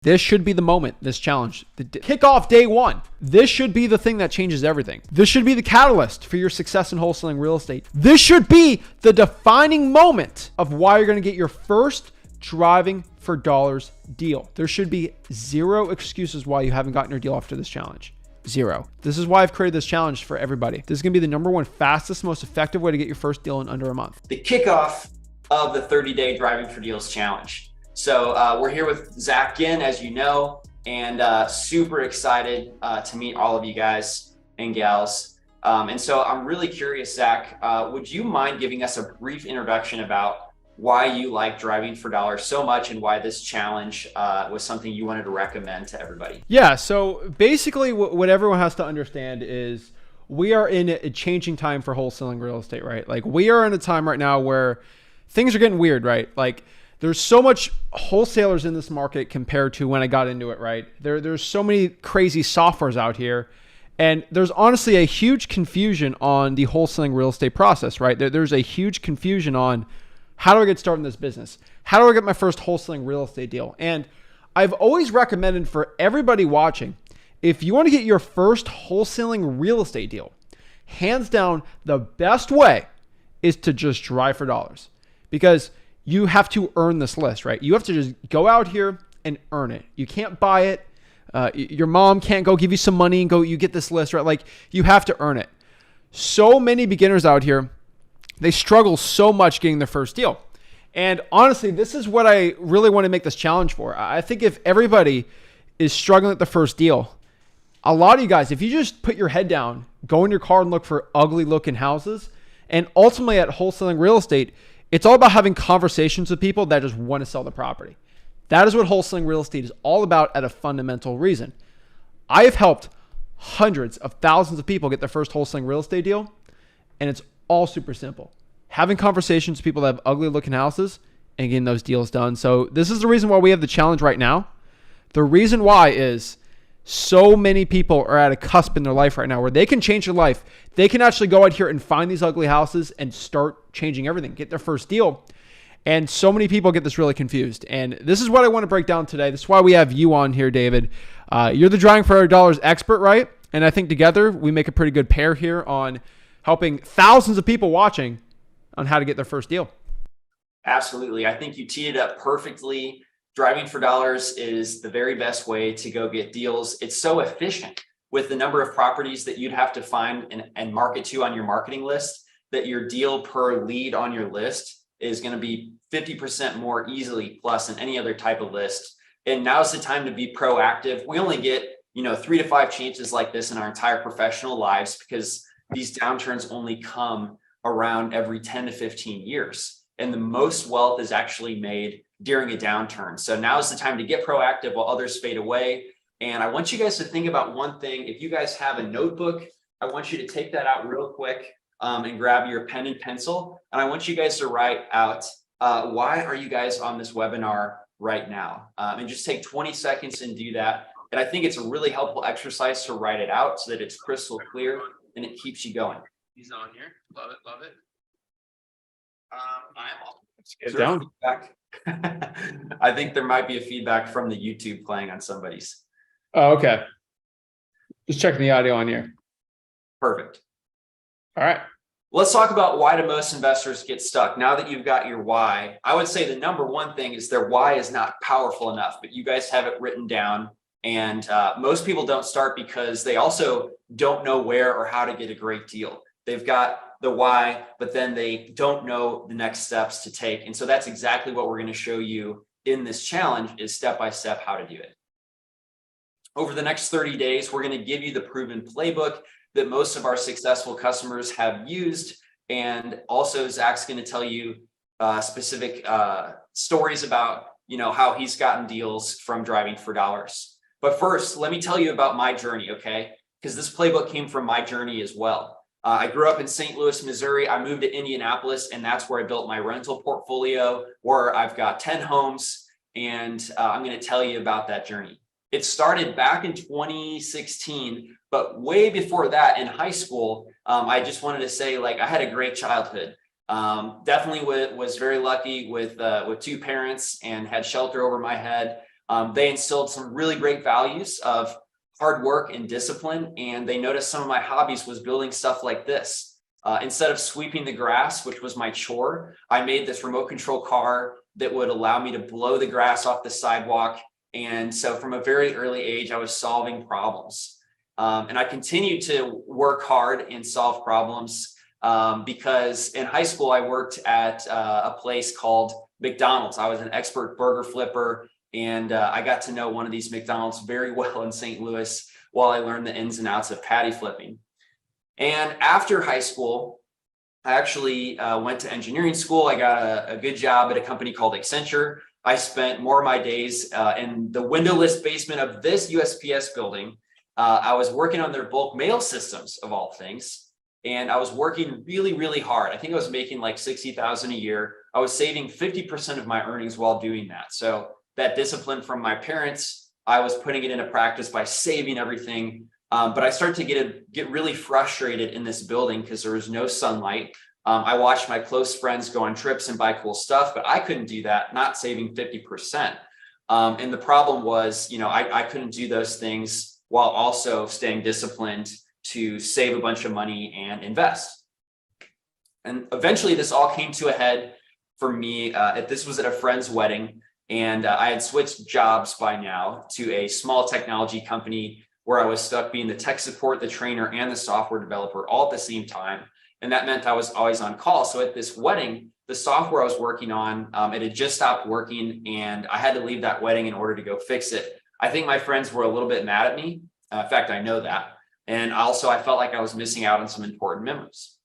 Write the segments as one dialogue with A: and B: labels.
A: This should be the moment, this challenge, the kickoff day one. This should be the thing that changes everything. This should be the catalyst for your success in wholesaling real estate. This should be the defining moment of why you're going to get your first driving for dollars deal. There should be zero excuses why you haven't gotten your deal after this challenge. Zero. This is why I've created this challenge for everybody. This is going to be the #1 fastest, most effective way to get your first deal in under a month.
B: The kickoff of the 30-day Driving for Deals challenge. So we're here with Zach Ginn, as you know, and super excited to meet all of you guys and gals. And so I'm really curious, Zach, would you mind giving us a brief introduction about why you like Driving for Dollars so much and why this challenge was something you wanted to recommend to everybody?
A: Yeah, so basically what everyone has to understand is we are in a changing time for wholesaling real estate, right? Like we are in a time right now where things are getting weird, right? Like there's so much wholesalers in this market compared to when I got into it, right? There's so many crazy softwares out here. And there's honestly a huge confusion on the wholesaling real estate process, right? There's a huge confusion on how do I get started in this business? How do I get my first wholesaling real estate deal? And I've always recommended for everybody watching, if you want to get your first wholesaling real estate deal, hands down, the best way is to just drive for dollars, because you have to earn this list, right? You have to just go out here and earn it. You can't buy it. Your mom can't go give you some money and go, you get this list, right? Like you have to earn it. So many beginners out here, they struggle so much getting their first deal. And honestly, this is what I really want to make this challenge for. I think if everybody is struggling at the first deal, a lot of you guys, if you just put your head down, go in your car and look for ugly looking houses, and ultimately at wholesaling real estate, it's all about having conversations with people that just want to sell the property. That is what wholesaling real estate is all about at a fundamental reason. I have helped hundreds of thousands of people get their first wholesaling real estate deal, and it's all super simple. Having conversations with people that have ugly looking houses and getting those deals done. So this is the reason why we have the challenge right now. The reason why is so many people are at a cusp in their life right now where they can change their life. They can actually go out here and find these ugly houses and start changing everything, get their first deal. And so many people get this really confused. And this is what I want to break down today. This is why we have you on here, David. You're the Driving for Dollars expert, right? And I think together we make a pretty good pair here on helping thousands of people watching on how to get their first deal.
B: Absolutely. I think you teed it up perfectly. Driving for Dollars is the very best way to go get deals. It's so efficient with the number of properties that you'd have to find and market to on your marketing list, that your deal per lead on your list is going to be 50% more easily plus than any other type of list. And now's the time to be proactive. We only get, 3 to 5 chances like this in our entire professional lives, because these downturns only come around every 10 to 15 years. And the most wealth is actually made during a downturn. So now's the time to get proactive while others fade away. And I want you guys to think about one thing. If you guys have a notebook, I want you to take that out real quick and grab your pen and pencil. And I want you guys to write out, why are you guys on this webinar right now? And just take 20 seconds and do that. And I think it's a really helpful exercise to write it out so that it's crystal clear and it keeps you going.
C: He's on here. Love it. Love it.
B: Is there feedback? I think there might be a feedback from the YouTube playing on somebody's.
A: Oh, okay. Just checking the audio on here.
B: Perfect.
A: All right.
B: Let's talk about why do most investors get stuck. Now that you've got your why, I would say the #1 thing is their why is not powerful enough, but you guys have it written down. And most people don't start because they also don't know where or how to get a great deal. They've got the why, but then they don't know the next steps to take. And so that's exactly what we're going to show you in this challenge, is step-by-step how to do it. Over the next 30 days, we're going to give you the proven playbook that most of our successful customers have used. And also Zach's going to tell you specific stories about, how he's gotten deals from Driving for Dollars. But first, let me tell you about my journey, okay? Because this playbook came from my journey as well. I grew up in St. Louis, Missouri. I moved to Indianapolis, and that's where I built my rental portfolio, where I've got 10 homes, and I'm going to tell you about that journey. It started back in 2016, but way before that in high school, I just wanted to say, I had a great childhood. Definitely was very lucky with 2 parents and had shelter over my head. They instilled some really great values of hard work and discipline. And they noticed some of my hobbies was building stuff like this. Instead of sweeping the grass, which was my chore, I made this remote control car that would allow me to blow the grass off the sidewalk. And so from a very early age, I was solving problems. And I continued to work hard and solve problems because in high school, I worked at a place called McDonald's. I was an expert burger flipper, and I got to know one of these McDonald's very well in St. Louis while I learned the ins and outs of patty flipping. And after high school, I actually went to engineering school. I got a good job at a company called Accenture. I spent more of my days in the windowless basement of this USPS building. I was working on their bulk mail systems of all things. And I was working really, really hard. I think I was making like $60,000 a year. I was saving 50% of my earnings while doing that. So that discipline from my parents, I was putting it into practice by saving everything. But I started to get really frustrated in this building because there was no sunlight. I watched my close friends go on trips and buy cool stuff, but I couldn't do that, not saving 50%. And the problem was, I couldn't do those things while also staying disciplined to save a bunch of money and invest. And eventually this all came to a head for me. This was at a friend's wedding, and I had switched jobs by now to a small technology company where I was stuck being the tech support, the trainer, and the software developer all at the same time. And that meant I was always on call. So at this wedding, the software I was working on, it had just stopped working, and I had to leave that wedding in order to go fix it. I think my friends were a little bit mad at me. In fact, I know that. And also I felt like I was missing out on some important memories.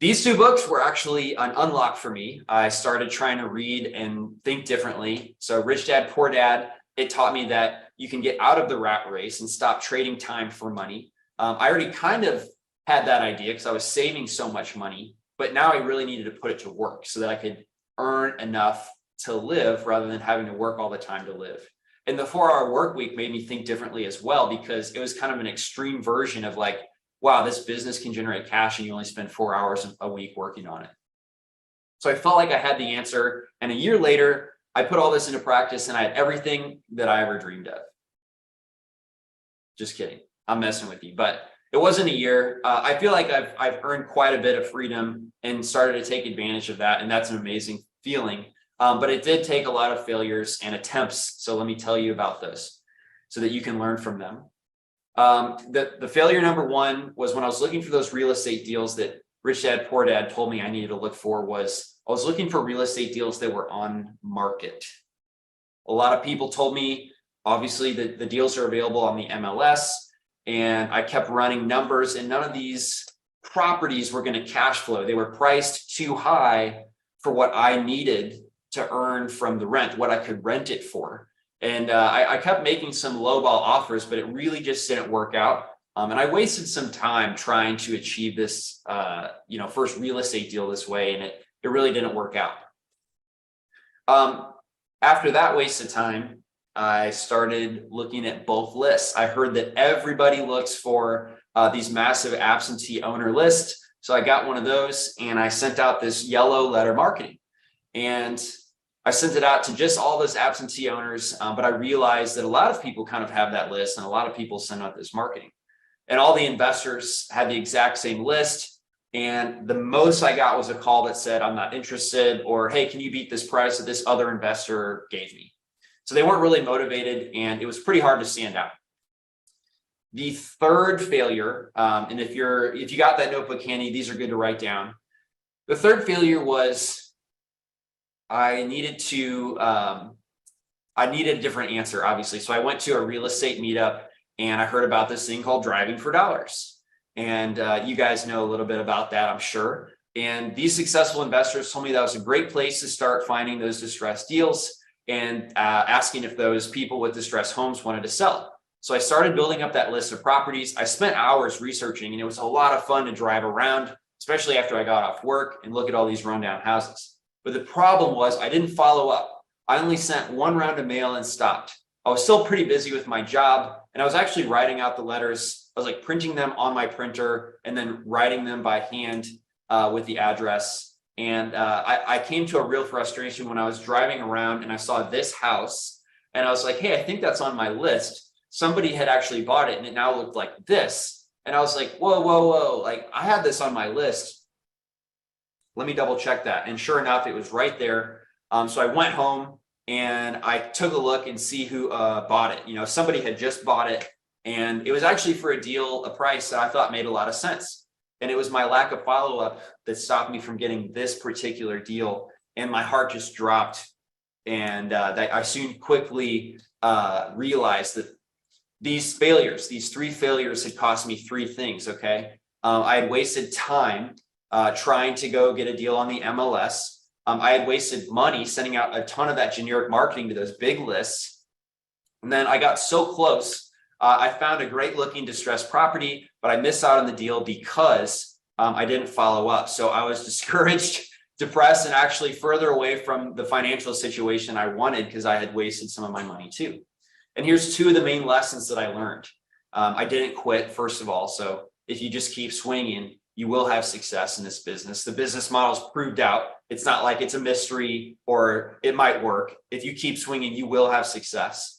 B: These two books were actually an unlock for me. I started trying to read and think differently. So Rich Dad, Poor Dad, it taught me that you can get out of the rat race and stop trading time for money. I already kind of had that idea because I was saving so much money, but now I really needed to put it to work so that I could earn enough to live rather than having to work all the time to live. And the 4-hour work week made me think differently as well, because it was kind of an extreme version of like, wow, this business can generate cash and you only spend 4 hours a week working on it. So I felt like I had the answer. And a year later, I put all this into practice and I had everything that I ever dreamed of. Just kidding. I'm messing with you, but it wasn't a year. I feel like I've earned quite a bit of freedom and started to take advantage of that. And that's an amazing feeling. But it did take a lot of failures and attempts. So let me tell you about those so that you can learn from them. The failure number one was when I was looking for those real estate deals that Rich Dad, Poor Dad told me I needed to look for. I was looking for real estate deals that were on market. A lot of people told me, obviously, that the deals are available on the MLS, and I kept running numbers, and none of these properties were going to cash flow. They were priced too high for what I needed to earn from the rent, what I could rent it for. And I kept making some lowball offers, but it really just didn't work out. And I wasted some time trying to achieve this, first real estate deal this way, and it really didn't work out. After that waste of time, I started looking at both lists. I heard that everybody looks for these massive absentee owner lists. So I got one of those and I sent out this yellow letter marketing. And I sent it out to just all those absentee owners, but I realized that a lot of people kind of have that list and a lot of people send out this marketing. And all the investors had the exact same list. And the most I got was a call that said, I'm not interested, or, hey, can you beat this price that this other investor gave me? So they weren't really motivated, and it was pretty hard to stand out. The third failure, and if you got that notebook handy, these are good to write down. The third failure was I needed a different answer, obviously. So I went to a real estate meetup and I heard about this thing called driving for dollars. And you guys know a little bit about that, I'm sure. And these successful investors told me that was a great place to start finding those distressed deals and asking if those people with distressed homes wanted to sell. So I started building up that list of properties. I spent hours researching, and it was a lot of fun to drive around, especially after I got off work, and look at all these rundown houses. But the problem was I didn't follow up. I only sent one round of mail and stopped. I was still pretty busy with my job, and I was actually writing out the letters. I was like printing them on my printer and then writing them by hand with the address. And I came to a real frustration when I was driving around and I saw this house and I was like, hey, I think that's on my list. Somebody had actually bought it and it now looked like this. And I was like, whoa, whoa, whoa. Like I had this on my list. Let me double check that. And sure enough, it was right there. So I went home and I took a look and see who bought it. You know, somebody had just bought it and it was actually for a deal, a price that I thought made a lot of sense. And it was my lack of follow-up that stopped me from getting this particular deal. And my heart just dropped. And I soon quickly realized that these failures, these 3 failures had cost me 3 things, okay? I had wasted time trying to go get a deal on the MLS. I had wasted money sending out a ton of that generic marketing to those big lists. And then I got so close. I found a great looking distressed property, but I missed out on the deal because I didn't follow up. So I was discouraged, depressed, and actually further away from the financial situation I wanted because I had wasted some of my money too. And here's 2 of the main lessons that I learned. I didn't quit, first of all. So if you just keep swinging, you will have success in this business. The business model's proved out. It's not like it's a mystery or it might work. If you keep swinging, you will have success.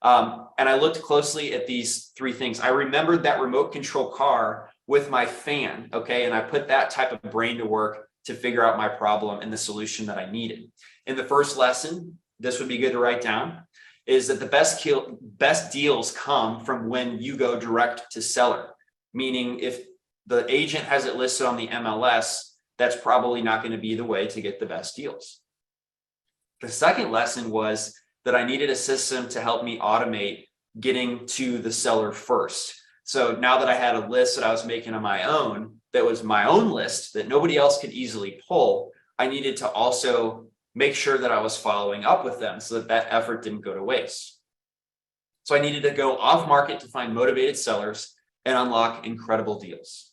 B: And I looked closely at these 3 things. I remembered that remote control car with my fan, okay? And I put that type of brain to work to figure out my problem and the solution that I needed. In the first lesson, this would be good to write down, is that the best deals come from when you go direct to seller. Meaning if the agent has it listed on the MLS, that's probably not going to be the way to get the best deals. The second lesson was that I needed a system to help me automate getting to the seller first. So now that I had a list that I was making on my own, that was my own list that nobody else could easily pull, I needed to also make sure that I was following up with them so that that effort didn't go to waste. So I needed to go off market to find motivated sellers and unlock incredible deals.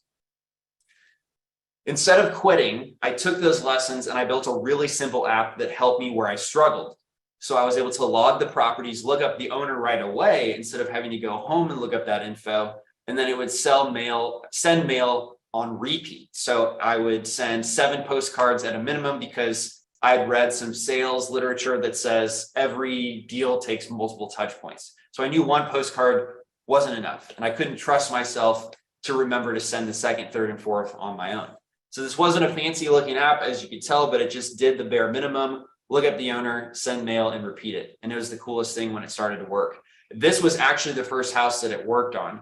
B: Instead of quitting, I took those lessons and I built a really simple app that helped me where I struggled. So I was able to log the properties, look up the owner right away instead of having to go home and look up that info. And then it would send mail on repeat. So I would send 7 postcards at a minimum because I'd read some sales literature that says every deal takes multiple touch points. So I knew 1 postcard wasn't enough. And I couldn't trust myself to remember to send the 2nd, 3rd, and 4th on my own. So this wasn't a fancy looking app, as you could tell, but it just did the bare minimum. Look up the owner, send mail, and repeat it. And it was the coolest thing when it started to work. This was actually the first house that it worked on.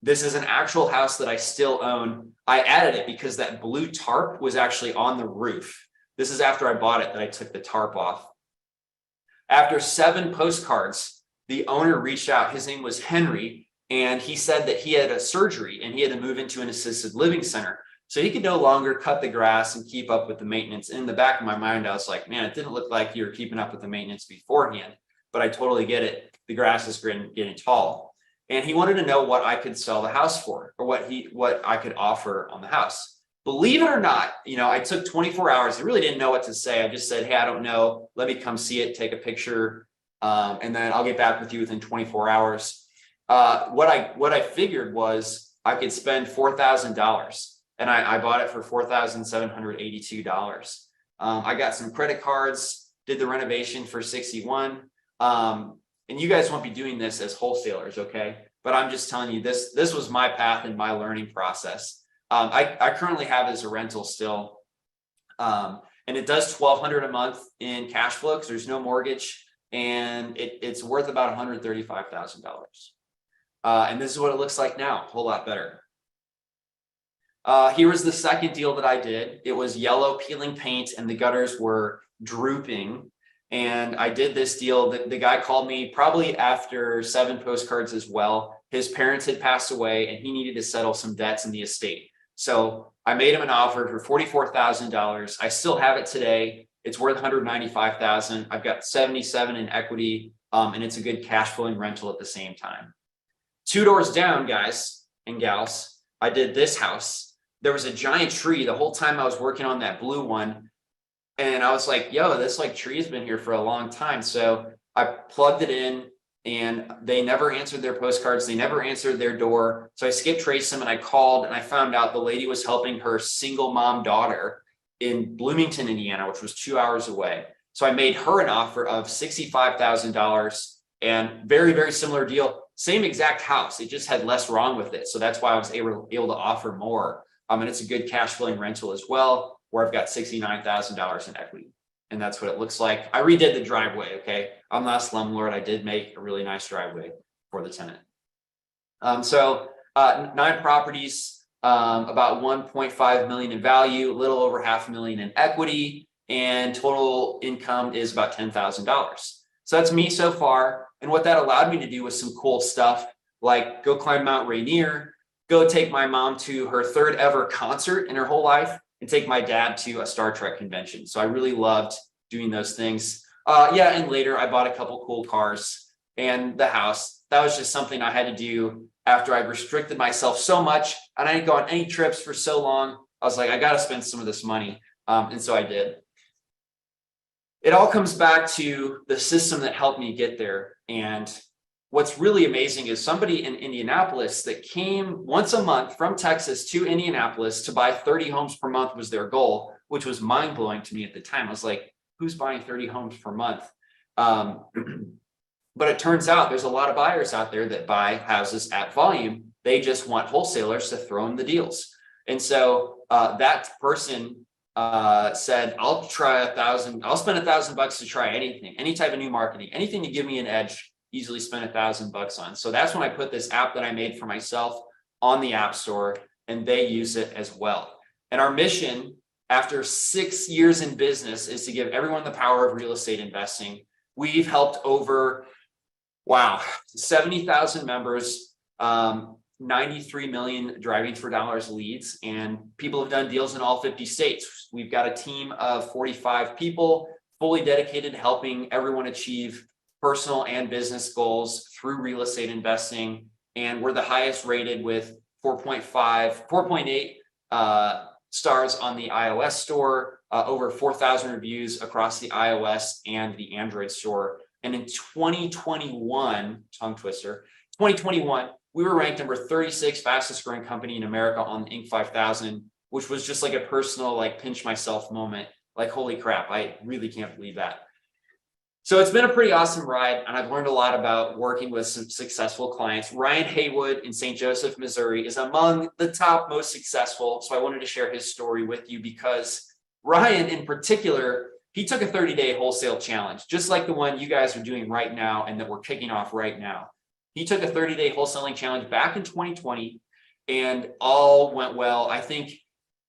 B: This is an actual house that I still own. I added it because that blue tarp was actually on the roof. This is after I bought it that I took the tarp off. After 7 postcards, the owner reached out. His name was Henry, and he said that he had a surgery and he had to move into an assisted living center. So he could no longer cut the grass and keep up with the maintenance. In the back of my mind, I was like, man, it didn't look like you were keeping up with the maintenance beforehand, but I totally get it. The grass is getting tall. And he wanted to know what I could sell the house for, or what I could offer on the house. Believe it or not, I took 24 hours. I really didn't know what to say. I just said, hey, I don't know. Let me come see it, take a picture, and then I'll get back with you within 24 hours. What I figured was I could spend $4,000. And I bought it for $4,782. I got some credit cards, did the renovation for $61. And you guys won't be doing this as wholesalers, okay? But I'm just telling you, this was my path and my learning process. I currently have it as a rental still. And it does $1,200 a month in cash flow because there's no mortgage. And it's worth about $135,000. And this is what it looks like now, a whole lot better. Here was the second deal that I did. It was yellow peeling paint and the gutters were drooping. And I did this deal. The guy called me probably after 7 postcards as well. His parents had passed away and he needed to settle some debts in the estate. So I made him an offer for $44,000. I still have it today. It's worth $195,000. I've got $77,000 in equity, and it's a good cash flowing rental at the same time. 2 doors down, guys and gals, I did this house. There was a giant tree the whole time I was working on that blue one. And I was like, yo, this tree has been here for a long time. So I plugged it in and they never answered their postcards. They never answered their door. So I skip traced them and I called and I found out the lady was helping her single mom daughter in Bloomington, Indiana, which was 2 hours away. So I made her an offer of $65,000 and very, very similar deal. Same exact house. It just had less wrong with it. So that's why I was able to offer more. And it's a good cash flowing rental as well, where I've got $69,000 in equity. And that's what it looks like. I redid the driveway. Okay. I'm not a slumlord. I did make a really nice driveway for the tenant. 9 properties, about 1.5 million in value, a little over $500,000 in equity, and total income is about $10,000. So that's me so far. And what that allowed me to do was some cool stuff, like go climb Mount Rainier, go take my mom to her 3rd ever concert in her whole life, and take my dad to a Star Trek convention. So I really loved doing those things. And later I bought a couple cool cars and the house. That was just something I had to do after I restricted myself so much and I didn't go on any trips for so long. I was like, I got to spend some of this money. And so I did. It all comes back to the system that helped me get there. And what's really amazing is somebody in Indianapolis that came once a month from Texas to Indianapolis to buy 30 homes per month was their goal, which was mind blowing to me at the time. I was like, who's buying 30 homes per month? But it turns out there's a lot of buyers out there that buy houses at volume. They just want wholesalers to throw in the deals. And so that person said, I'll spend $1,000 to try anything, any type of new marketing, anything to give me an edge, easily spend $1,000 on. So that's when I put this app that I made for myself on the App Store, and they use it as well. And our mission after 6 years in business is to give everyone the power of real estate investing. We've helped over 70,000 members, 93 million driving for dollars leads, and people have done deals in all 50 states. We've got a team of 45 people fully dedicated to helping everyone achieve personal and business goals through real estate investing. And we're the highest rated with 4.8 stars on the iOS store, over 4,000 reviews across the iOS and the Android store. And in 2021, tongue twister, 2021, we were ranked number 36 fastest growing company in America on the Inc. 5000, which was just like a personal, like pinch myself moment. Like, holy crap, I really can't believe that. So it's been a pretty awesome ride, and I've learned a lot about working with some successful clients. Ryan Haywood in St. Joseph, Missouri is among the top most successful. So I wanted to share his story with you because Ryan in particular, he took a 30-day wholesale challenge, just like the one you guys are doing right now and that we're kicking off right now. He took a 30-day wholesaling challenge back in 2020 and all went well. I think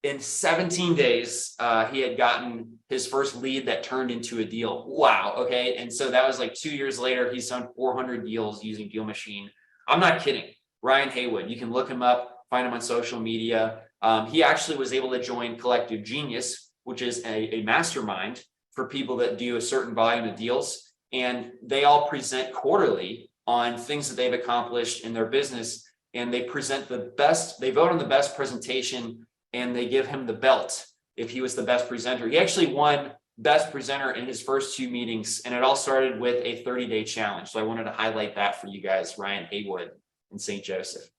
B: in 17 days, he had gotten his first lead that turned into a deal. Wow. Okay. And so that was like 2 years later, he's done 400 deals using Deal Machine. I'm not kidding. Ryan Haywood, you can look him up, find him on social media. He actually was able to join Collective Genius, which is a mastermind for people that do a certain volume of deals. And they all present quarterly on things that they've accomplished in their business. And they present the best, they vote on the best presentation, and they give him the belt if he was the best presenter. He actually won best presenter in his first 2 meetings, and it all started with a 30-day challenge. So I wanted to highlight that for you guys, Ryan Haywood in St. Joseph.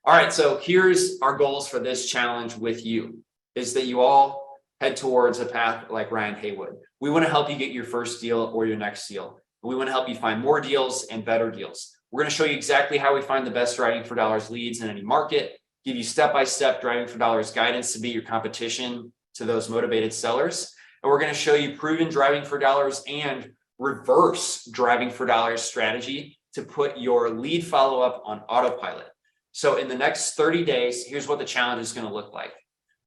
B: All right, so here's our goals for this challenge with you, is that you all head towards a path like Ryan Haywood. We want to help you get your first deal or your next deal. We want to help you find more deals and better deals. We're going to show you exactly how we find the best driving for dollars leads in any market, give you step-by-step driving for dollars guidance to beat your competition to those motivated sellers. And we're going to show you proven driving for dollars and reverse driving for dollars strategy to put your lead follow-up on autopilot. So in the next 30 days, here's what the challenge is going to look like.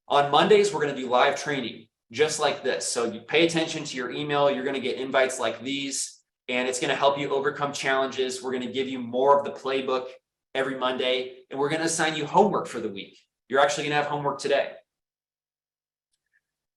B: On Mondays, we're going to do live training just like this. So you pay attention to your email. You're going to get invites like these, and it's going to help you overcome challenges. We're going to give you more of the playbook every Monday, and we're going to assign you homework for the week. You're actually going to have homework today.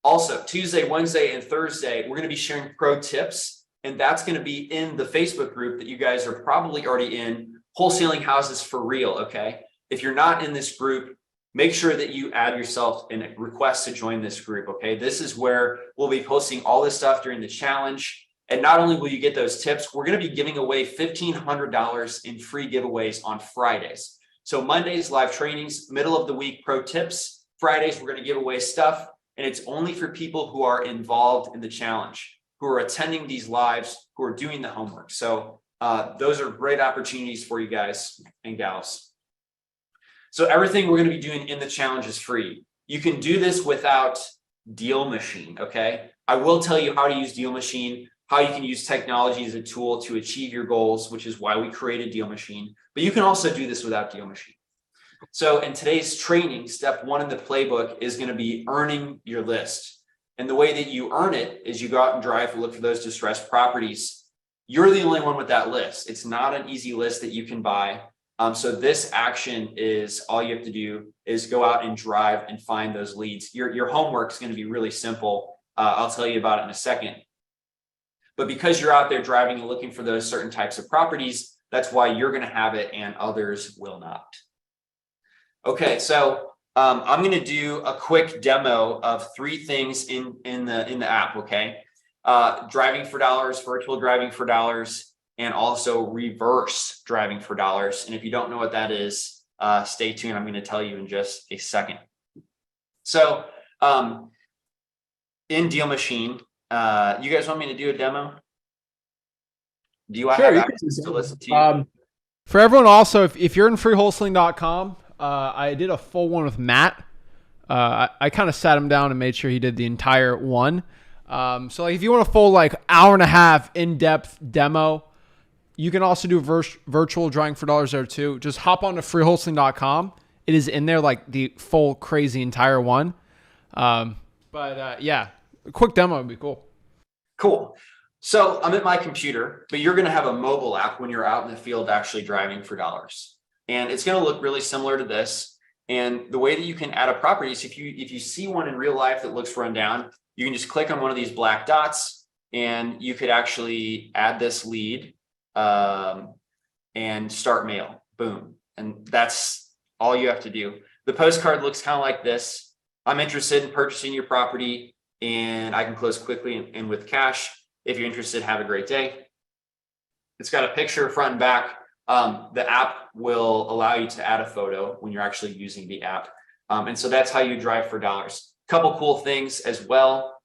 B: Also, Tuesday, Wednesday, and Thursday, we're going to be sharing pro tips, and that's going to be in the Facebook group that you guys are probably already in, Wholesaling Houses for Real, okay? If you're not in this group, make sure that you add yourself and request to join this group, okay? This is where we'll be posting all this stuff during the challenge. And not only will you get those tips, we're going to be giving away $1,500 in free giveaways on Fridays. So Mondays, live trainings, middle of the week, pro tips. Fridays, we're going to give away stuff. And it's only for people who are involved in the challenge, who are attending these lives, who are doing the homework. So those are great opportunities for you guys and gals. So everything we're going to be doing in the challenge is free. You can do this without Deal Machine, okay? I will tell you how to use Deal Machine, how you can use technology as a tool to achieve your goals, which is why we created Deal Machine. But you can also do this without Deal Machine. So in today's training, step 1 in the playbook is going to be earning your list. And the way that you earn it is you go out and drive and look for those distressed properties. You're the only one with that list. It's not an easy list that you can buy. So this action is all you have to do is go out and drive and find those leads. Your homework is going to be really simple. I'll tell you about it in a second. But because you're out there driving and looking for those certain types of properties, that's why you're going to have it and others will not. Okay, so I'm going to do a quick demo of 3 things in the app. Okay, driving for dollars, virtual driving for dollars, and also reverse driving for dollars. And if you don't know what that is, stay tuned. I'm going to tell you in just a second. So in Deal Machine, you guys want me to do a demo? Do I have access to listen to you?
A: For everyone also, if you're in freewholesaling.com, I did a full one with Matt. I kind of sat him down and made sure he did the entire one. So like if you want a full like hour and a half in-depth demo, you can also do virtual driving for dollars there too. Just hop on to freewholesaling.com. It is in there like the full crazy entire one. Yeah, a quick demo would be cool.
B: Cool. So I'm at my computer, but you're going to have a mobile app when you're out in the field actually driving for dollars. And it's going to look really similar to this. And the way that you can add a property is if you see one in real life that looks run down, you can just click on one of these black dots and you could actually add this lead and start mail. Boom. And that's all you have to do. The postcard looks kind of like this. I'm interested in purchasing your property and I can close quickly and with cash. If you're interested, have a great day. It's got a picture front and back. The app will allow you to add a photo when you're actually using the app. And so that's how you drive for dollars. Couple cool things as well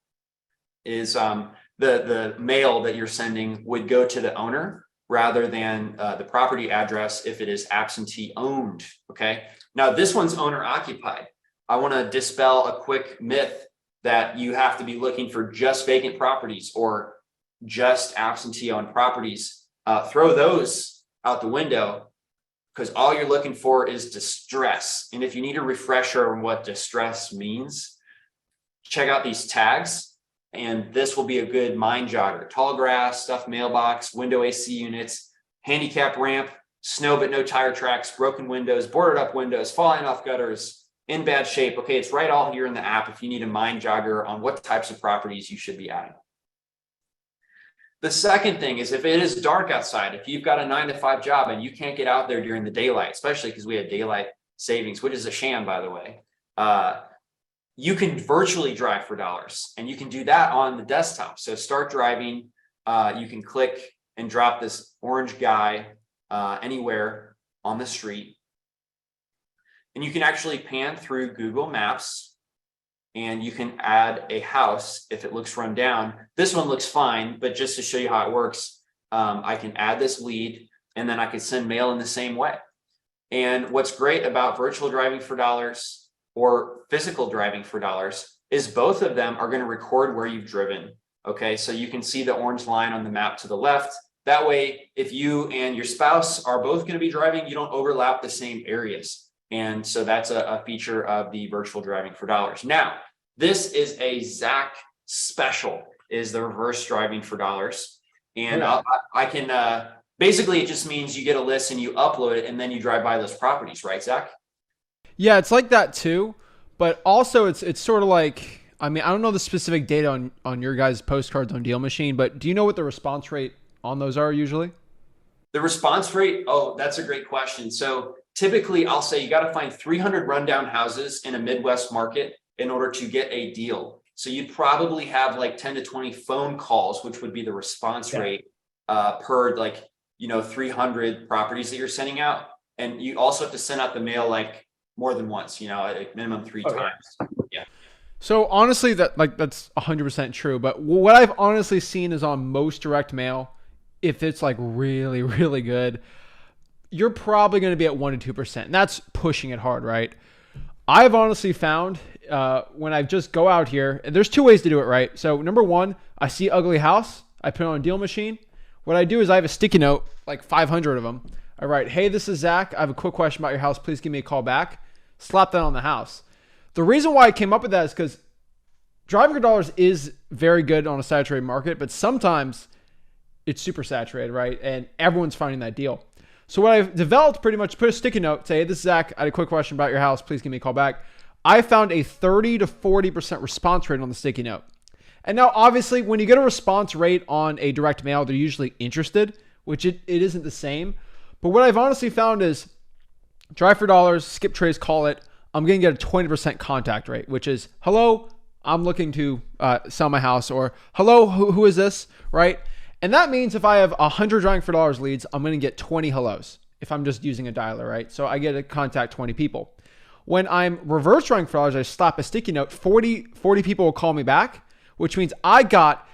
B: is the mail that you're sending would go to the owner rather than the property address if it is absentee owned. Okay. Now this one's owner occupied. I want to dispel a quick myth that you have to be looking for just vacant properties or just absentee owned properties. Throw those out the window because all you're looking for is distress. And if you need a refresher on what distress means, check out these tags. And this will be a good mind jogger. Tall grass, stuffed mailbox, window AC units, handicap ramp, snow but no tire tracks, broken windows, boarded up windows, falling off gutters, in bad shape. Okay, it's right all here in the app if you need a mind jogger on what types of properties you should be adding. The second thing is if it is dark outside, if you've got a 9-to-5 job and you can't get out there during the daylight, especially because we had daylight savings, which is a sham, by the way, you can virtually drive for dollars and you can do that on the desktop. So start driving. You can click and drop this orange guy anywhere on the street. And you can actually pan through Google Maps and you can add a house if it looks run down. This one looks fine, but just to show you how it works, I can add this lead and then I can send mail in the same way. And what's great about virtual driving for dollars or physical driving for dollars is both of them are going to record where you've driven. Okay, so you can see the orange line on the map to the left. That way, if you and your spouse are both going to be driving, you don't overlap the same areas. And so that's a feature of the virtual driving for dollars. Now, this is a Zach special, is the reverse driving for dollars. And I can, basically it just means you get a list and you upload it and then you drive by those properties, right, Zach?
A: Yeah, it's like that too. But also it's sort of like, I mean, I don't know the specific data on your guys' postcards on Deal Machine, but do you know what the response rate on those are usually?
B: The response rate, oh, that's a great question. So typically I'll say you got to find 300 rundown houses in a Midwest market in order to get a deal. So you'd probably have like 10 to 20 phone calls, which would be the response rate per 300 properties that you're sending out. And you also have to send out the mail like more than once, like minimum 3 times. Yeah.
A: So honestly, that's 100% true. But what I've honestly seen is on most direct mail, if it's like really, really good, you're probably going to be at 1 to 2%. And that's pushing it hard, right? I've honestly found when I just go out here, and there's two ways to do it, right? So number one, I see ugly house, I put it on a deal machine. What I do is I have a sticky note, like 500 of them. I write, hey, this is Zach. I have a quick question about your house. Please give me a call back. Slap that on the house. The reason why I came up with that is because driving for dollars is very good on a saturated market, but sometimes it's super saturated, right? And everyone's finding that deal. So what I've developed pretty much, put a sticky note, say, hey, this is Zach. I had a quick question about your house. Please give me a call back. I found a 30 to 40% response rate on the sticky note. And now, obviously, when you get a response rate on a direct mail, they're usually interested, which it isn't the same. But what I've honestly found is drive for dollars, skip trace, call it. I'm going to get a 20% contact rate, which is, hello, I'm looking to sell my house, or hello, who is this, right? And that means if I have 100 driving for dollars leads, I'm going to get 20 hellos if I'm just using a dialer, right? So I get to contact 20 people. When I'm reverse driving for dollars, I slap a sticky note, 40 people will call me back, which means I got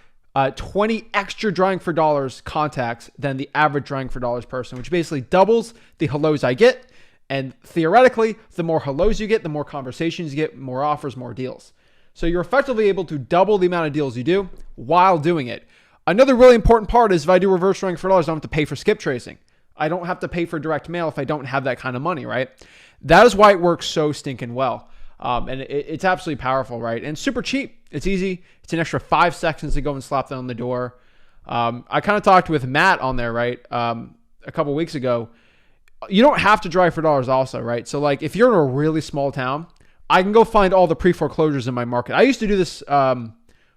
A: 20 extra driving for dollars contacts than the average driving for dollars person, which basically doubles the hellos I get. And theoretically, the more hellos you get, the more conversations you get, more offers, more deals. So you're effectively able to double the amount of deals you do while doing it. Another really important part is if I do reverse driving for dollars, I don't have to pay for skip tracing. I don't have to pay for direct mail if I don't have that kind of money, right? That is why it works so stinking well. And it's absolutely powerful, right? And super cheap. It's easy. It's an extra 5 seconds to go and slap that on the door. I kind of talked with Matt on there, right? A couple of weeks ago. You don't have to drive for dollars also, right? So like if you're in a really small town, I can go find all the pre-foreclosures in my market. I used to do this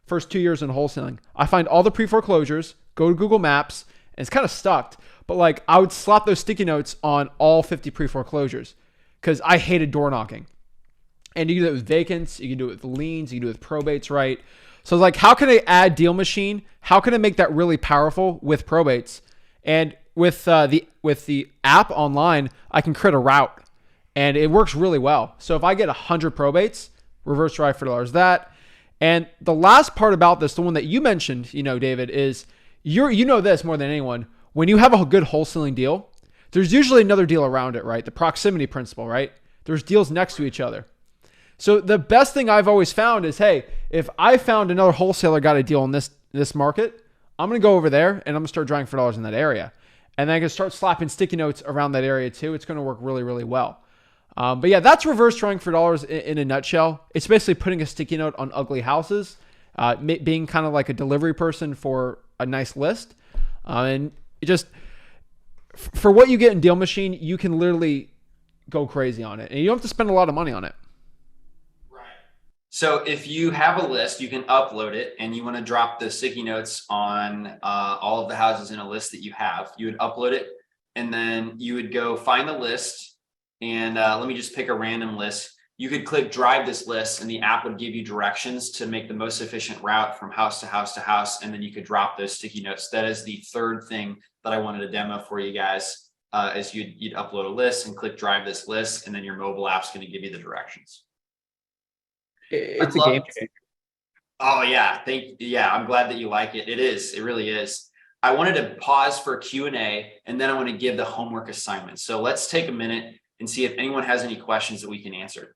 A: first 2 years in wholesaling. I find all the pre-foreclosures, go to Google Maps, and it's kind of stuck. But like I would slap those sticky notes on all 50 pre-foreclosures because I hated door knocking. And you can do it with vacants, you can do it with liens, you can do it with probates, right? So like, how can I add deal machine? How can I make that really powerful with probates? And with the app online, I can create a route, and it works really well. So if I get 100 probates, reverse drive for dollars that. And the last part about this, the one that you mentioned, David, is you know this more than anyone. When you have a good wholesaling deal, there's usually another deal around it, right? The proximity principle, right? There's deals next to each other. So the best thing I've always found is, hey, if I found another wholesaler got a deal in this market, I'm going to go over there and I'm going to start driving for dollars in that area. And then I can start slapping sticky notes around that area too. It's going to work really, really well. But yeah, that's reverse driving for dollars in a nutshell. It's basically putting a sticky note on ugly houses, being kind of like a delivery person for a nice list. And it just, for what you get in Deal Machine, you can literally go crazy on it. And you don't have to spend a lot of money on it.
B: So if you have a list, you can upload it and you want to drop the sticky notes on all of the houses in a list that you have. You would upload it and then you would go find the list and let me just pick a random list. You could click drive this list and the app would give you directions to make the most efficient route from house to house to house. And then you could drop those sticky notes. That is the third thing that I wanted to demo for you guys is you'd upload a list and click drive this list and then your mobile app's going to give you the directions.
A: It's a game changer.
B: Oh yeah. I'm glad that you like it. It is. It really is. I wanted to pause for Q&A and then I want to give the homework assignment. So let's take a minute and see if anyone has any questions that we can answer.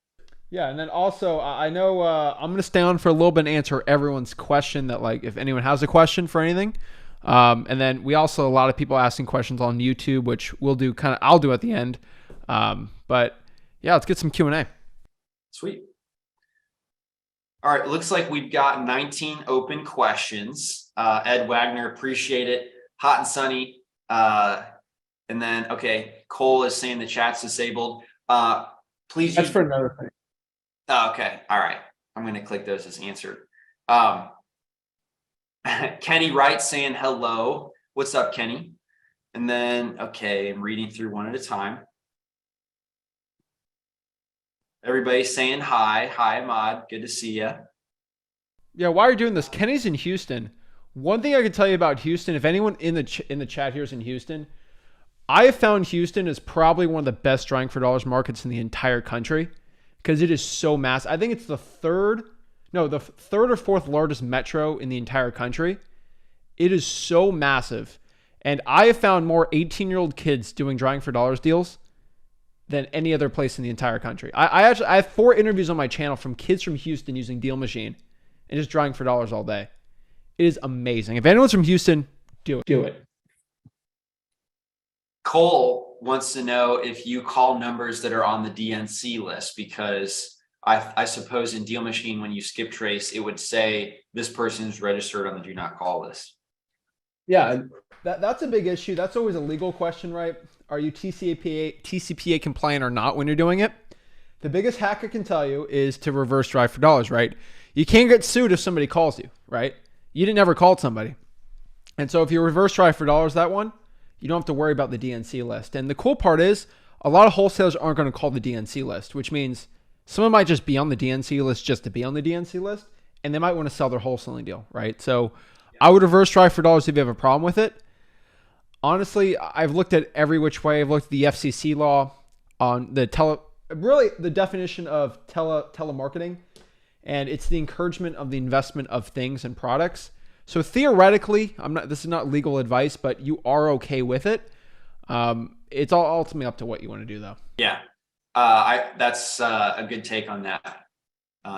A: Yeah. And then also I know I'm going to stay on for a little bit and answer everyone's question that like, if anyone has a question for anything. And then we also, a lot of people asking questions on YouTube, which I'll do at the end. But yeah, let's get some Q&A.
B: Sweet. All right, looks like we've got 19 open questions. Ed Wagner, appreciate it. Hot and sunny. And then, okay, Cole is saying the chat's disabled. Please.
A: That's for another thing.
B: Oh, okay, all right. I'm going to click those as answered. Kenny Wright saying hello. What's up, Kenny? And then, okay, I'm reading through one at a time. Everybody's saying hi. Hi, Ahmad. Good to see you.
A: Yeah, while you're doing this, Kenny's in Houston. One thing I can tell you about Houston, if anyone in the chat here is in Houston, I have found Houston is probably one of the best driving for dollars markets in the entire country because it is so massive. I think it's the third. no, the third or fourth largest metro in the entire country. It is so massive. And I have found more 18-year-old kids doing drawing for dollars deals than any other place in the entire country. I have 4 interviews on my channel from kids from Houston using Deal Machine and just drawing for dollars all day. It is amazing. If anyone's from Houston, do it. Do it.
B: Cole wants to know if you call numbers that are on the DNC list, because I suppose in Deal Machine, when you skip trace, it would say this person is registered on the do not call list.
A: Yeah, that's a big issue. That's always a legal question, right? Are you TCPA compliant or not when you're doing it? The biggest hack I can tell you is to reverse drive for dollars, right? You can't get sued if somebody calls you, right? You didn't ever call somebody. And so if you reverse drive for dollars that one, you don't have to worry about the DNC list. And the cool part is a lot of wholesalers aren't going to call the DNC list, which means someone might just be on the DNC list just to be on the DNC list, and they might want to sell their wholesaling deal, right? So I would reverse drive for dollars if you have a problem with it. Honestly, I've looked at every which way. I've looked at the FCC law on the definition of telemarketing, and it's the encouragement of the investment of things and products. So theoretically, this is not legal advice, but you are okay with it. It's all ultimately up to what you want to do, though.
B: Yeah, that's a good take on that.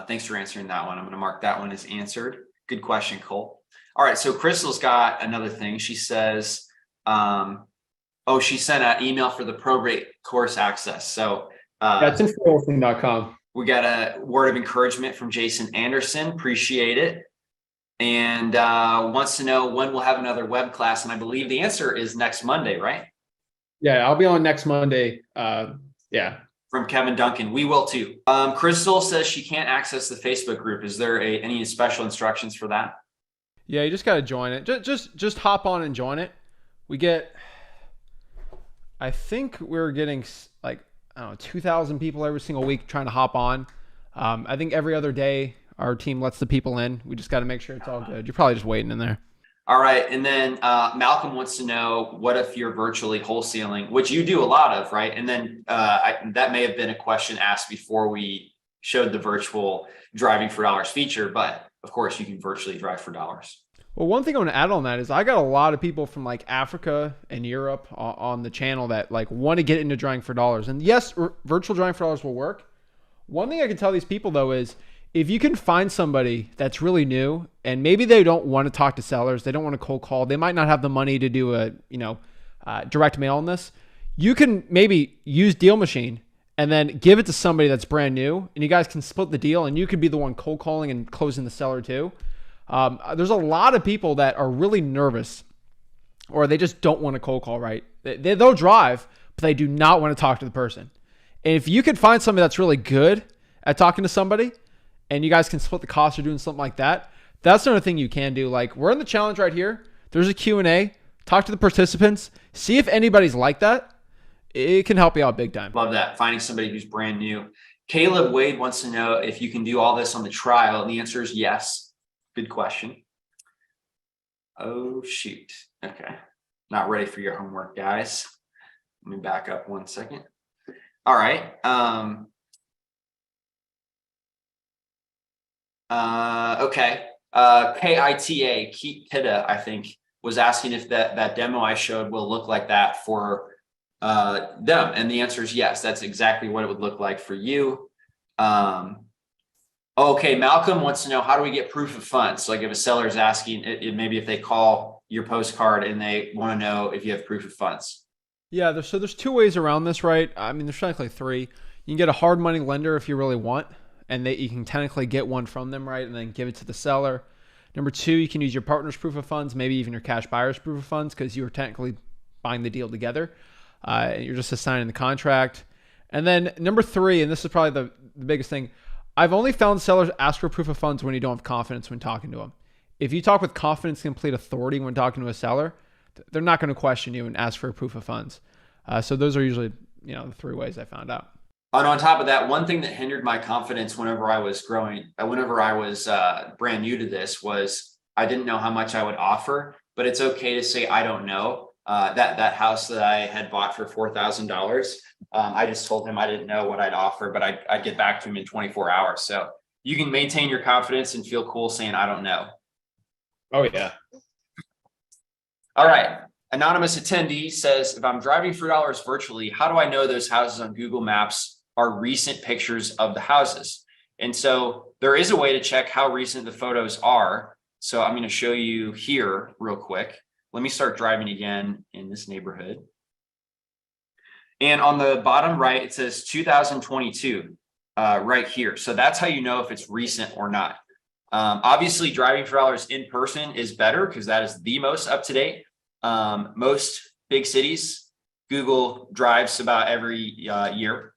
B: Thanks for answering that one. I'm going to mark that one as answered. Good question, Cole. All right, so Crystal's got another thing. She says, she sent an email for the probate course access. So
A: that's info.com.
B: We got a word of encouragement from Jason Anderson. Appreciate it. And wants to know when we'll have another web class. And I believe the answer is next Monday, right?
A: Yeah, I'll be on next Monday. Yeah.
B: From Kevin Duncan. We will too. Crystal says she can't access the Facebook group. Is there any special instructions for that?
A: Yeah, you just got to join it. Just hop on and join it. I think we're getting 2,000 people every single week trying to hop on. I think every other day our team lets the people in. We just got to make sure it's all good. You're probably just waiting in there.
B: All right. And then Malcolm wants to know, what if you're virtually wholesaling, which you do a lot of, right? And then that may have been a question asked before we showed the virtual driving for dollars feature, but of course you can virtually drive for dollars.
A: Well, one thing I want to add on that is I got a lot of people from Africa and Europe on the channel that want to get into drawing for dollars. And yes, virtual drawing for dollars will work. One thing I can tell these people though is if you can find somebody that's really new and maybe they don't want to talk to sellers, they don't want to cold call, they might not have the money to do a direct mail on this, you can maybe use Deal Machine and then give it to somebody that's brand new, and you guys can split the deal, and you could be the one cold calling and closing the seller too. There's a lot of people that are really nervous, or they just don't want to cold call, right? They'll drive, but they do not want to talk to the person. And if you could find somebody that's really good at talking to somebody, and you guys can split the cost or doing something like that, that's another thing you can do. We're in the challenge right here. There's a Q&A. Talk to the participants. See if anybody's like that. It can help you out big time.
B: Love that. Finding somebody who's brand new. Caleb Wade wants to know if you can do all this on the trial. And the answer is yes. Good question. Oh, shoot. Okay. Not ready for your homework, guys. Let me back up 1 second. All right. Okay. Kita, I think, was asking if that demo I showed will look like that for them. And the answer is yes. That's exactly what it would look like for you. Okay. Malcolm wants to know, how do we get proof of funds? So if a seller is asking maybe if they call your postcard and they want to know if you have proof of funds.
A: Yeah. There's 2 ways around this, right? I mean, there's technically 3. You can get a hard money lender if you really want, and you can technically get one from them, right? And then give it to the seller. Number 2, you can use your partner's proof of funds, maybe even your cash buyer's proof of funds, because you are technically buying the deal together. You're just assigning the contract. And then number 3, and this is probably the biggest thing, I've only found sellers ask for proof of funds when you don't have confidence when talking to them. If you talk with confidence, complete authority when talking to a seller, they're not going to question you and ask for a proof of funds. So those are usually the 3 ways I found out.
B: And on top of that, one thing that hindered my confidence whenever I was brand new to this was I didn't know how much I would offer, but it's okay to say, I don't know. That house that I had bought for $4,000, I just told him I didn't know what I'd offer, but I'd get back to him in 24 hours. So you can maintain your confidence and feel cool saying, I don't know.
A: Oh yeah.
B: All right. Anonymous attendee says, if I'm driving for dollars virtually, how do I know those houses on Google Maps are recent pictures of the houses? And so there is a way to check how recent the photos are. So I'm going to show you here real quick. Let me start driving again in this neighborhood. And on the bottom right, it says 2022 right here. So that's how you know if it's recent or not. Obviously, driving for dollars in person is better because that is the most up to date. Most big cities, Google drives about every year.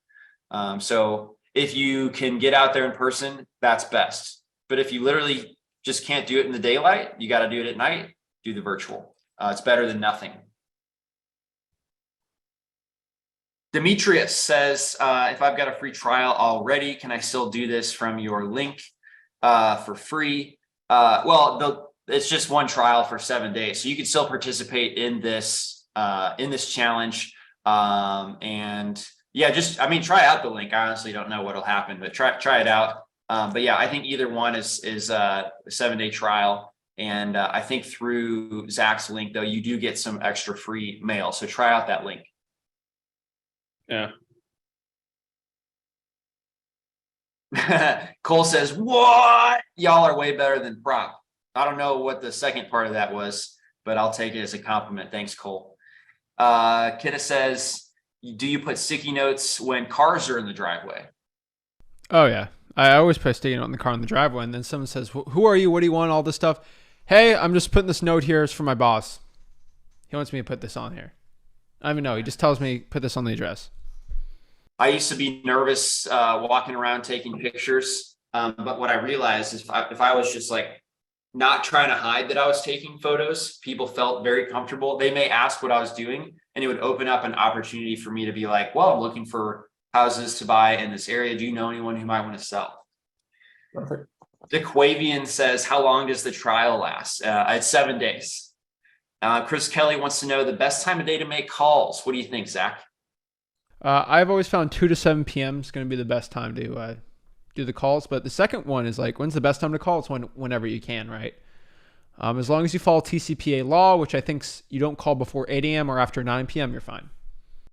B: So if you can get out there in person, that's best. But if you literally just can't do it in the daylight, you got to do it at night, do the virtual. It's better than nothing. Demetrius says, if I've got a free trial already, can I still do this from your link for free? Well, it's just one trial for 7 days. So you can still participate in this challenge. And yeah, try out the link. I honestly don't know what'll happen, but try it out. But yeah, I think either one is a 7-day trial. And I think through Zach's link, though, you do get some extra free mail. So try out that link.
A: Yeah.
B: Cole says, what? Y'all are way better than prop. I don't know what the second part of that was, but I'll take it as a compliment. Thanks, Cole. Kidda says, do you put sticky notes when cars are in the driveway?
A: Oh yeah. I always put a sticky note in the car in the driveway. And then someone says, who are you? What do you want? All this stuff. Hey, I'm just putting this note here. It's for my boss. He wants me to put this on here. I don't even know. He just tells me, put this on the address.
B: I used to be nervous walking around taking pictures. But what I realized is if I was just like not trying to hide that I was taking photos, people felt very comfortable. They may ask what I was doing, and it would open up an opportunity for me to be like, well, I'm looking for houses to buy in this area. Do you know anyone who might want to sell? Perfect. DeQuavian says, how long does the trial last? It's 7 days. Chris Kelly wants to know the best time of day to make calls. What do you think, Zach?
A: I've always found 2 to 7 p.m. is going to be the best time to do the calls. But the second one is like, when's the best time to call? It's whenever you can, right? As long as you follow TCPA law, which I think you don't call before 8 a.m. or after 9 p.m., you're fine.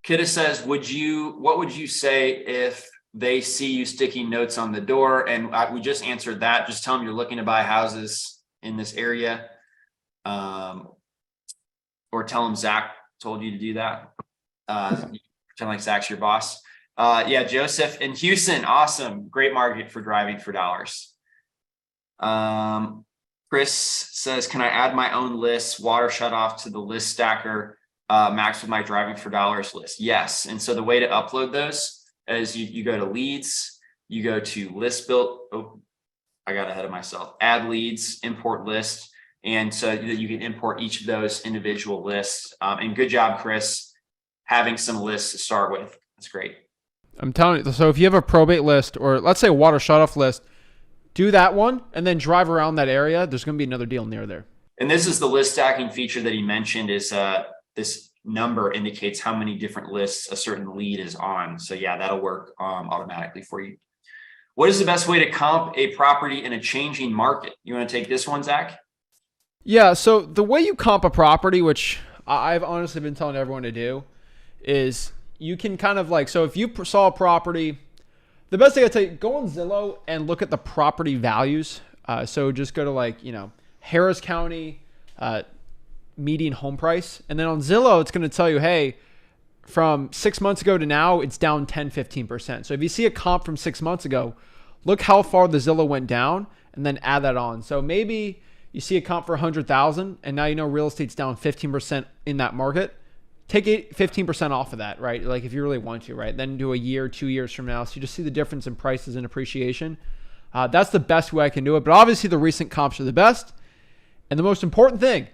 B: Kidda says, what would you say if they see you sticking notes on the door? And we just answered that. Just tell them you're looking to buy houses in this area. Or tell them Zach told you to do that. Pretend like Zach's your boss. Yeah, Joseph in Houston. Awesome. Great market for driving for dollars. Chris says, can I add my own list, water shut off to the list stacker, max with my driving for dollars list? Yes. And so the way to upload those is you go to leads, you go to list build. Oh, I got ahead of myself. Add leads, import list. And so you can import each of those individual lists. And good job, Chris, having some lists to start with. That's great.
A: I'm telling you. So if you have a probate list, or let's say a water shutoff list, do that one and then drive around that area. There's going to be another deal near there.
B: And this is the list stacking feature that he mentioned is this number indicates how many different lists a certain lead is on. So yeah, that'll work automatically for you. What is the best way to comp a property in a changing market? You want to take this one, Zach?
A: Yeah. So the way you comp a property, which I've honestly been telling everyone to do, is you can kind of like, so if you saw a property, the best thing I'd say, go on Zillow and look at the property values. So just go to like, Harris County median home price. And then on Zillow, it's going to tell you, hey, from 6 months ago to now, it's down 10, 15%. So if you see a comp from 6 months ago, look how far the Zillow went down and then add that on. So maybe you see a comp for 100,000 and now real estate's down 15% in that market. Take 15% off of that, right? Like if you really want to, right? Then do a year, 2 years from now. So you just see the difference in prices and appreciation. That's the best way I can do it. But obviously the recent comps are the best. And the most important thing,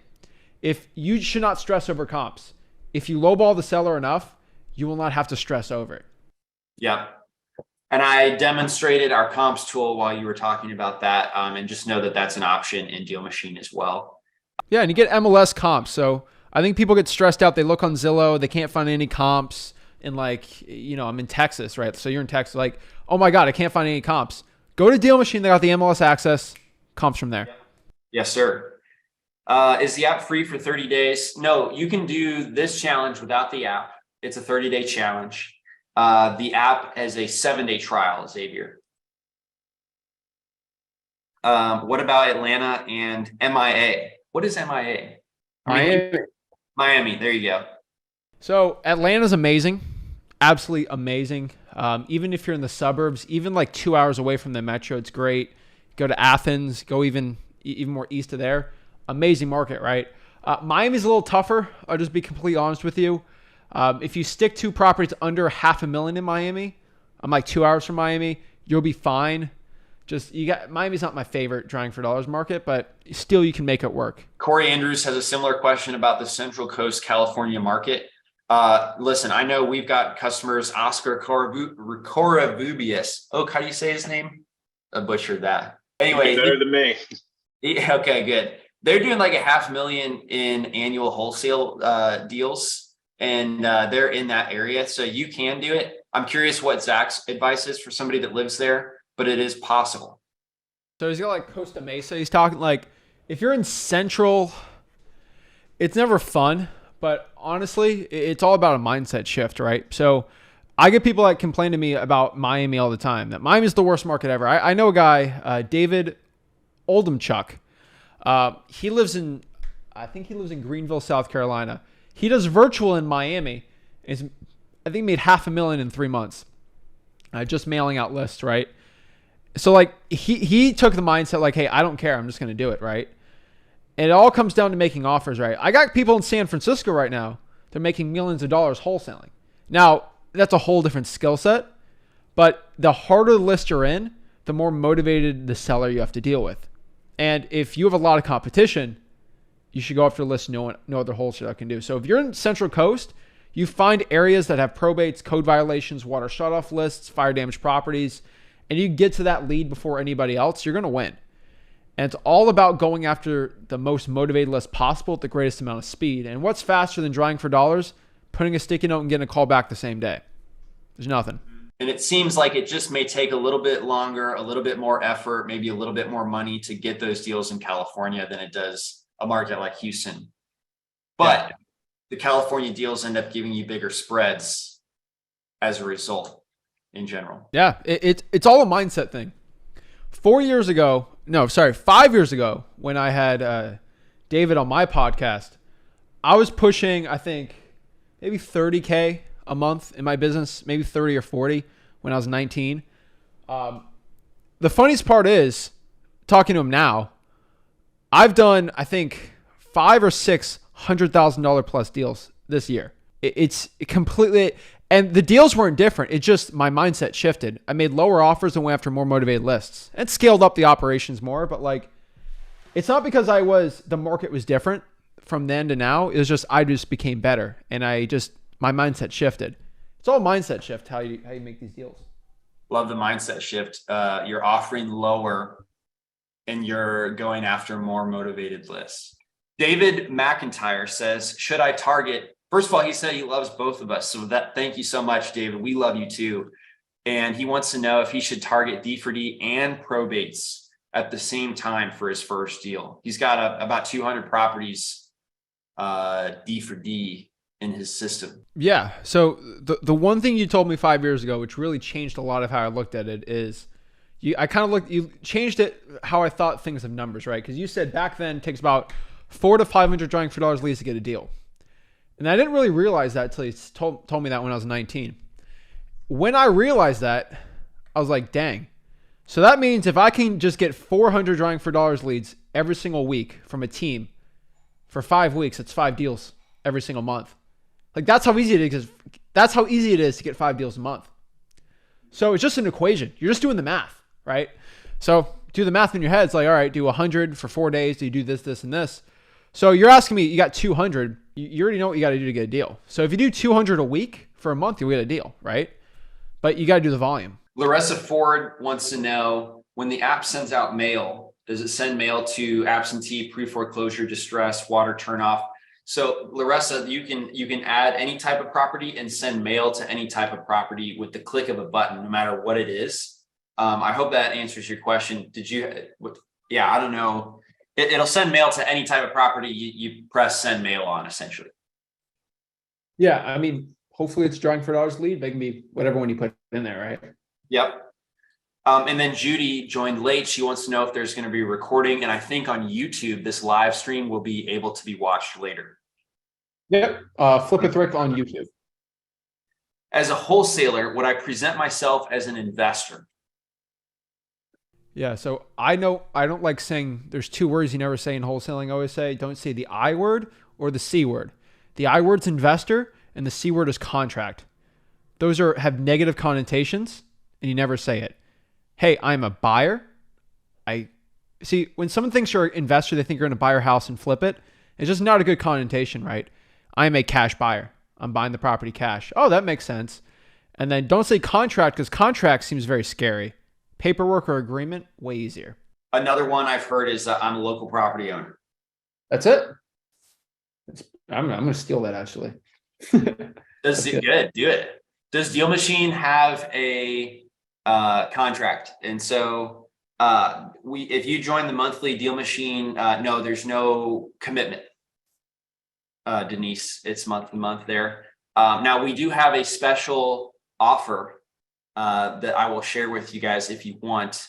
A: if you should not stress over comps. If you lowball the seller enough, you will not have to stress over it.
B: Yeah. And I demonstrated our comps tool while you were talking about that. And just know that that's an option in Deal Machine as well.
A: Yeah. And you get MLS comps. So I think people get stressed out. They look on Zillow. They can't find any comps. And like, I'm in Texas, right? So you're in Texas. Like, oh my God, I can't find any comps. Go to Deal Machine. They got the MLS access. Comps from there.
B: Yes, sir. Is the app free for 30 days? No, you can do this challenge without the app. It's a 30-day challenge. The app has a 7-day trial, Xavier. What about Atlanta and MIA? What is MIA? Miami. There you go.
A: So Atlanta's amazing. Absolutely amazing. Even if you're in the suburbs, even like 2 hours away from the metro, it's great. Go to Athens, go even more east of there. Amazing market, right? Miami's a little tougher. I'll just be completely honest with you. If you stick to properties under $500,000 in Miami, I'm like 2 hours from Miami, you'll be fine. Miami's not my favorite drawing for dollars market, but still you can make it work.
B: Corey Andrews has a similar question about the Central Coast California market. Listen, I know we've got customers, Oscar Coravubius. Oh, how do you say his name? I butchered that. Anyway,
D: better than me.
B: Okay, good. They're doing like $500,000 in annual wholesale deals, and they're in that area. So you can do it. I'm curious what Zach's advice is for somebody that lives there, but it is possible.
A: So he's got like Costa Mesa. He's talking like, if you're in Central, it's never fun, but honestly, it's all about a mindset shift, right? So I get people that complain to me about Miami all the time, that Miami's the worst market ever. I know a guy, David Oldemchuk. He lives in Greenville, South Carolina. He does virtual in Miami. I think made $500,000 in 3 months. Just mailing out lists, right? So like he took the mindset like, hey, I don't care. I'm just going to do it, right? And it all comes down to making offers, right? I got people in San Francisco right now. They're making millions of dollars wholesaling. Now, that's a whole different skill set. But the harder the list you're in, the more motivated the seller you have to deal with. And if you have a lot of competition, you should go after a list no other wholesaler can do. So if you're in Central Coast, you find areas that have probates, code violations, water shutoff lists, fire damaged properties, and you get to that lead before anybody else, you're going to win. And it's all about going after the most motivated list possible at the greatest amount of speed. And what's faster than drawing for dollars? Putting a sticky note and getting a call back the same day. There's nothing.
B: And it seems like it just may take a little bit longer, a little bit more effort, maybe a little bit more money to get those deals in California than it does a market like Houston. But the California deals end up giving you bigger spreads as a result in general.
A: Yeah, it's all a mindset thing. 5 years ago, when I had David on my podcast, I was pushing, I think, maybe 30K a month in my business, maybe 30 or 40 when I was 19. The funniest part is, talking to him now, I've done, I think, 5 or 6 $100,000 plus deals this year. It's completely, and the deals weren't different. It just, my mindset shifted. I made lower offers and went after more motivated lists and scaled up the operations more. But like, it's not because the market was different from then to now. It was just, I just became better and my mindset shifted. It's all mindset shift, how you make these deals.
B: Love the mindset shift. You're offering lower and you're going after more motivated lists. David McIntyre says, should I target? First of all, he said he loves both of us. So thank you so much, David. We love you too. And he wants to know if he should target D4D and probates at the same time for his first deal. He's got about 200 properties D4D in his system.
A: Yeah. So the one thing you told me 5 years ago, which really changed a lot of how I looked at it, is you changed it how I thought things of numbers, right? Because you said back then it takes about 400 to 500 drawing for dollars leads to get a deal. And I didn't really realize that until he told me that when I was 19. When I realized that, I was like, dang. So that means if I can just get 400 drawing for dollars leads every single week from a team for 5 weeks, it's 5 deals every single month. Like that's how easy it is. That's how easy it is to get 5 deals a month. So it's just an equation. You're just doing the math, right? So do the math in your head. It's like, all right, do 100 for 4 days. Do you do this, this, and this? So you're asking me, you got 200. You already know what you got to do to get a deal. So if you do 200 a week for a month, you'll get a deal, right? But you got to do the volume.
B: Larissa Ford wants to know, when the app sends out mail, does it send mail to absentee, pre-foreclosure, distress, water turnoff? So Larissa, you can add any type of property and send mail to any type of property with the click of a button, no matter what it is. I hope that answers your question. Yeah, I don't know. It'll send mail to any type of property you press send mail on, essentially.
A: Yeah, I mean, hopefully it's drawing for dollars lead. They can be whatever one you put in there, right?
B: Yep. And then Judy joined late. She wants to know if there's going to be a recording. And I think on YouTube, this live stream will be able to be watched later.
A: Yep. Flip a thrift on YouTube.
B: As a wholesaler, would I present myself as an investor?
A: Yeah, so I know I don't like saying there's two words you never say in wholesaling. I always say don't say the I word or the C word. The I word's investor and the C word is contract. Those have negative connotations and you never say it. Hey, I'm a buyer. I see when someone thinks you're an investor, they think you're going to buy your house and flip it. It's just not a good connotation, right? I am a cash buyer. I'm buying the property cash. Oh, that makes sense. And then don't say contract because contract seems very scary. Paperwork or agreement, way easier.
B: Another one I've heard is I'm a local property owner.
A: That's it. I'm going to steal that actually.
B: Does it good? Do it. Does Deal Machine have a contract? And so if you join the monthly Deal Machine, no, there's no commitment. Denise, it's month to month there. Now we do have a special offer that I will share with you guys if you want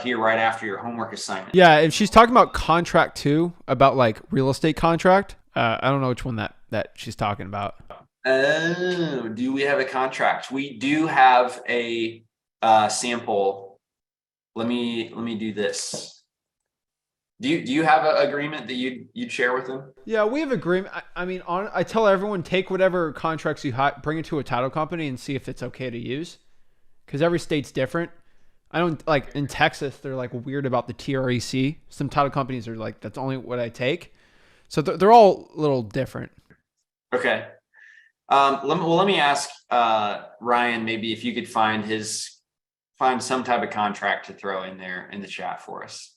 B: here right after your homework assignment.
A: Yeah, if she's talking about contract too, about like real estate contract, I don't know which one that she's talking about.
B: Oh, do we have a contract? We do have a sample. Let me do this. Do you have an agreement that you'd share with them?
A: Yeah, we have agreement. I mean, I tell everyone take whatever contracts you have, bring it to a title company and see if it's okay to use. Because every state's different. I don't like in Texas, they're like weird about the TREC. Some title companies are like, that's only what I take. So they're all a little different.
B: Okay. Let me ask Ryan, maybe if you could find some type of contract to throw in there in the chat for us.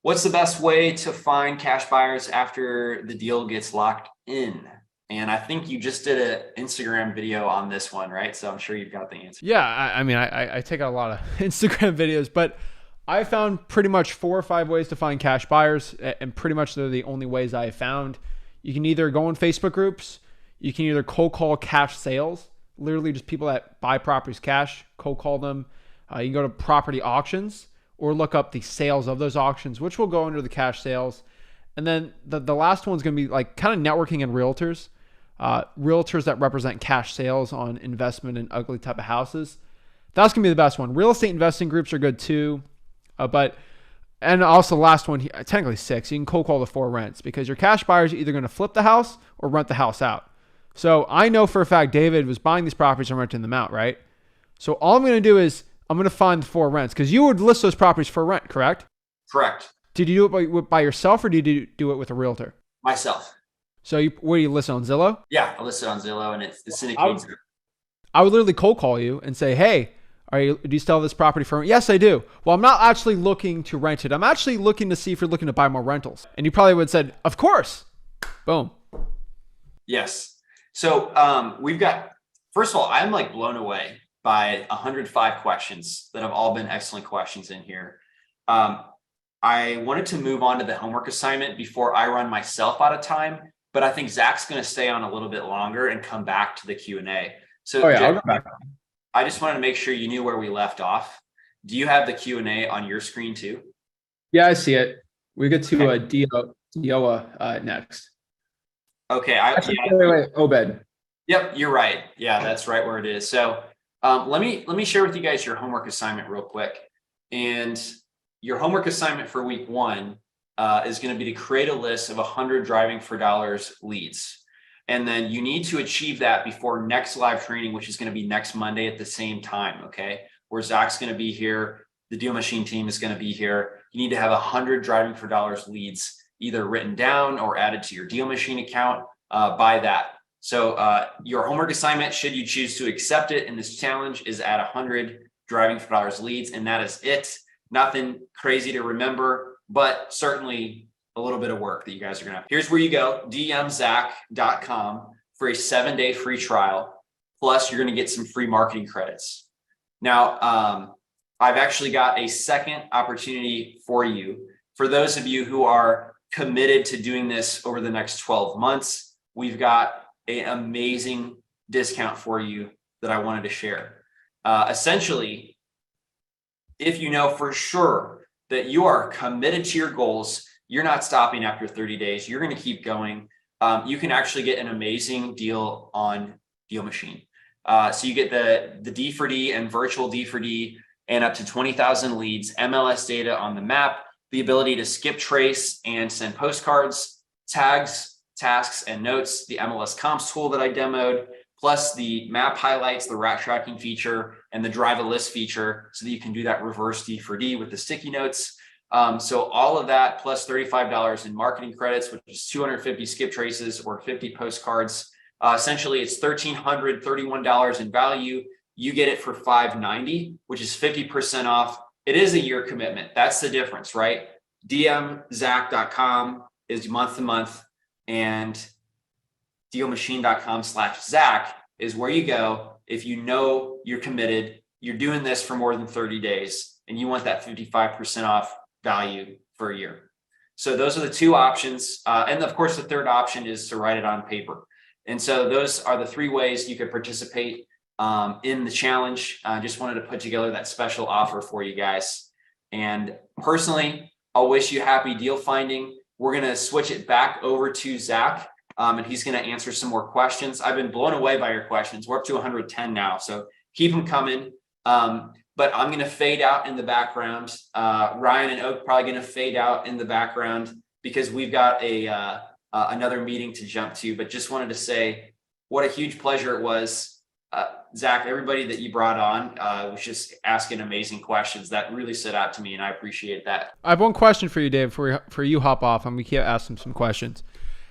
B: What's the best way to find cash buyers after the deal gets locked in? And I think you just did an Instagram video on this one, right? So I'm sure you've got the answer.
A: Yeah, I mean, I take out a lot of Instagram videos, but I found pretty much 4 or 5 ways to find cash buyers, and pretty much they're the only ways I have found. You can either go in Facebook groups, you can either cold call cash sales, literally just people that buy properties cash, cold call them. You can go to property auctions or look up the sales of those auctions, which will go under the cash sales. And then the last one's going to be like kind of networking and realtors. Realtors that represent cash sales on investment in ugly type of houses. That's going to be the best one. Real estate investing groups are good too. And also last one, technically 6, you can cold call the 4 rents because your cash buyers are either going to flip the house or rent the house out. So I know for a fact David was buying these properties and renting them out, right? So all I'm going to do is I'm going to find the 4 rents because you would list those properties for rent, correct?
B: Correct.
A: Did you do it by yourself or did you do it with a realtor?
B: Myself.
A: So where do you list it on Zillow?
B: Yeah, I listed on Zillow and it's syndicated.
A: I would literally cold call you and say, hey, do you sell this property for rent? Yes, I do. Well, I'm not actually looking to rent it. I'm actually looking to see if you're looking to buy more rentals. And you probably would have said, of course. Boom.
B: Yes. So we've got, first of all, I'm like blown away by 105 questions that have all been excellent questions in here. I wanted to move on to the homework assignment before I run myself out of time, but I think Zach's going to stay on a little bit longer and come back to the Q&A. So
A: I'll go back.
B: I just wanted to make sure you knew where we left off. Do you have the Q&A on your screen too?
A: Yeah, I see it. We get to Dioa next.
B: Okay.
A: Wait, Obed.
B: Yep, you're right. Yeah, that's right where it is. So let me share with you guys your homework assignment real quick. And your homework assignment for week 1 is going to be to create a list of 100 driving for dollars leads. And then you need to achieve that before next live training, which is going to be next Monday at the same time. Okay. Where Zach's going to be here. The Deal Machine team is going to be here. You need to have 100 driving for dollars leads, either written down or added to your Deal Machine account by that. So your homework assignment, should you choose to accept it in this challenge, is at 100 driving for dollars leads. And that is it. Nothing crazy to remember, but certainly a little bit of work that you guys are gonna have. Here's where you go, dmzach.com for a 7-day free trial. Plus you're gonna get some free marketing credits. Now, I've actually got a second opportunity for you. For those of you who are committed to doing this over the next 12 months, we've got an amazing discount for you that I wanted to share. Essentially, if you know for sure that you are committed to your goals, you're not stopping after 30 days, you're going to keep going. You can actually get an amazing deal on Deal Machine. So you get the D4D and virtual D4D and up to 20,000 leads, MLS data on the map, the ability to skip trace and send postcards, tags, tasks, and notes, the MLS comps tool that I demoed, plus the map highlights, the route tracking feature, and the drive a list feature so that you can do that reverse D4D with the sticky notes. So all of that plus $35 in marketing credits, which is 250 skip traces or 50 postcards. Essentially, it's $1,331 in value. You get it for $590, which is 50% off. It is a year commitment. That's the difference, right? DMZach.com is month to month, and dealmachine.com/Zach is where you go if you know you're committed, you're doing this for more than 30 days, and you want that 55% off value for a year. So those are the two options. And of course, the third option is to write it on paper. And so those are the three ways you could participate in the challenge. I just wanted to put together that special offer for you guys. And personally, I'll wish you happy deal finding. We're going to switch it back over to Zach, and he's going to answer some more questions. I've been blown away by your questions. We're up to 110 now, so keep them coming. But I'm going to fade out in the background. Ryan and Oak probably going to fade out in the background because we've got another meeting to jump to. But just wanted to say what a huge pleasure it was. Zach, everybody that you brought on was just asking amazing questions that really stood out to me, and I appreciate that.
A: I have one question for you, Dave, for you hop off, and we can't ask him some questions.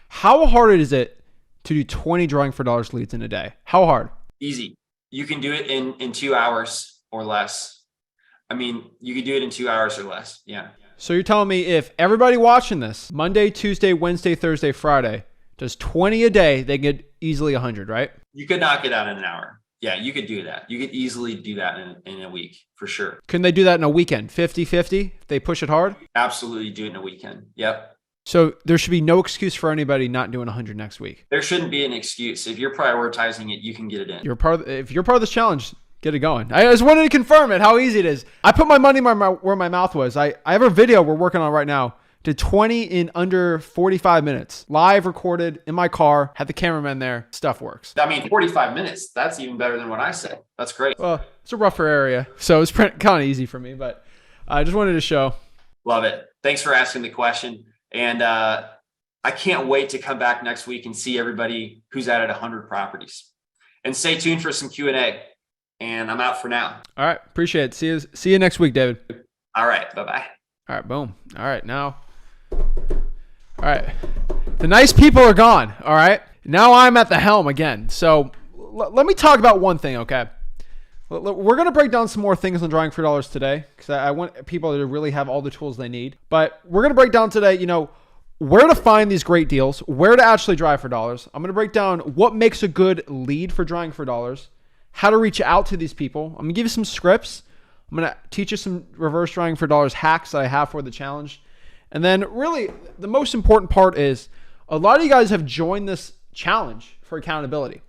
A: How hard is it to do 20 drawing for dollars leads in a day? How hard?
B: Easy. You can do it in 2 hours or less. I mean, you could do it in 2 hours or less. Yeah.
A: So you're telling me if everybody watching this, Monday, Tuesday, Wednesday, Thursday, Friday, does 20 a day, they get easily 100, right?
B: You could knock it out in an hour. Yeah, you could do that. You could easily do that in a week for sure.
A: Can they do that in a weekend? 50-50 if they push it hard?
B: Absolutely do it in a weekend. Yep.
A: So there should be no excuse for anybody not doing 100 next week.
B: There shouldn't be an excuse. If you're prioritizing it, you can get it in.
A: If you're part of this challenge, get it going. I just wanted to confirm it, how easy it is. I put my money where my mouth was. I have a video we're working on right now. Did 20 in under 45 minutes. Live recorded in my car. Had the cameraman there. Stuff works.
B: I mean, 45 minutes. That's even better than what I said. That's great.
A: Well, it's a rougher area, so it's kind of easy for me, but I just wanted to show.
B: Love it. Thanks for asking the question. And I can't wait to come back next week and see everybody who's added 100 properties. And stay tuned for some Q&A. And I'm out for now.
A: All right. Appreciate it. See you next week, David.
B: All right. Bye-bye.
A: All right. Boom. All right. Now. All right. The nice people are gone. All right. Now I'm at the helm again. So let me talk about one thing, okay? We're going to break down some more things on drawing for dollars today because I want people to really have all the tools they need. But we're going to break down today, where to find these great deals, where to actually drive for dollars. I'm going to break down what makes a good lead for drawing for dollars, how to reach out to these people. I'm going to give you some scripts. I'm going to teach you some reverse drawing for dollars hacks that I have for the challenge. And then really the most important part is a lot of you guys have joined this challenge for accountability.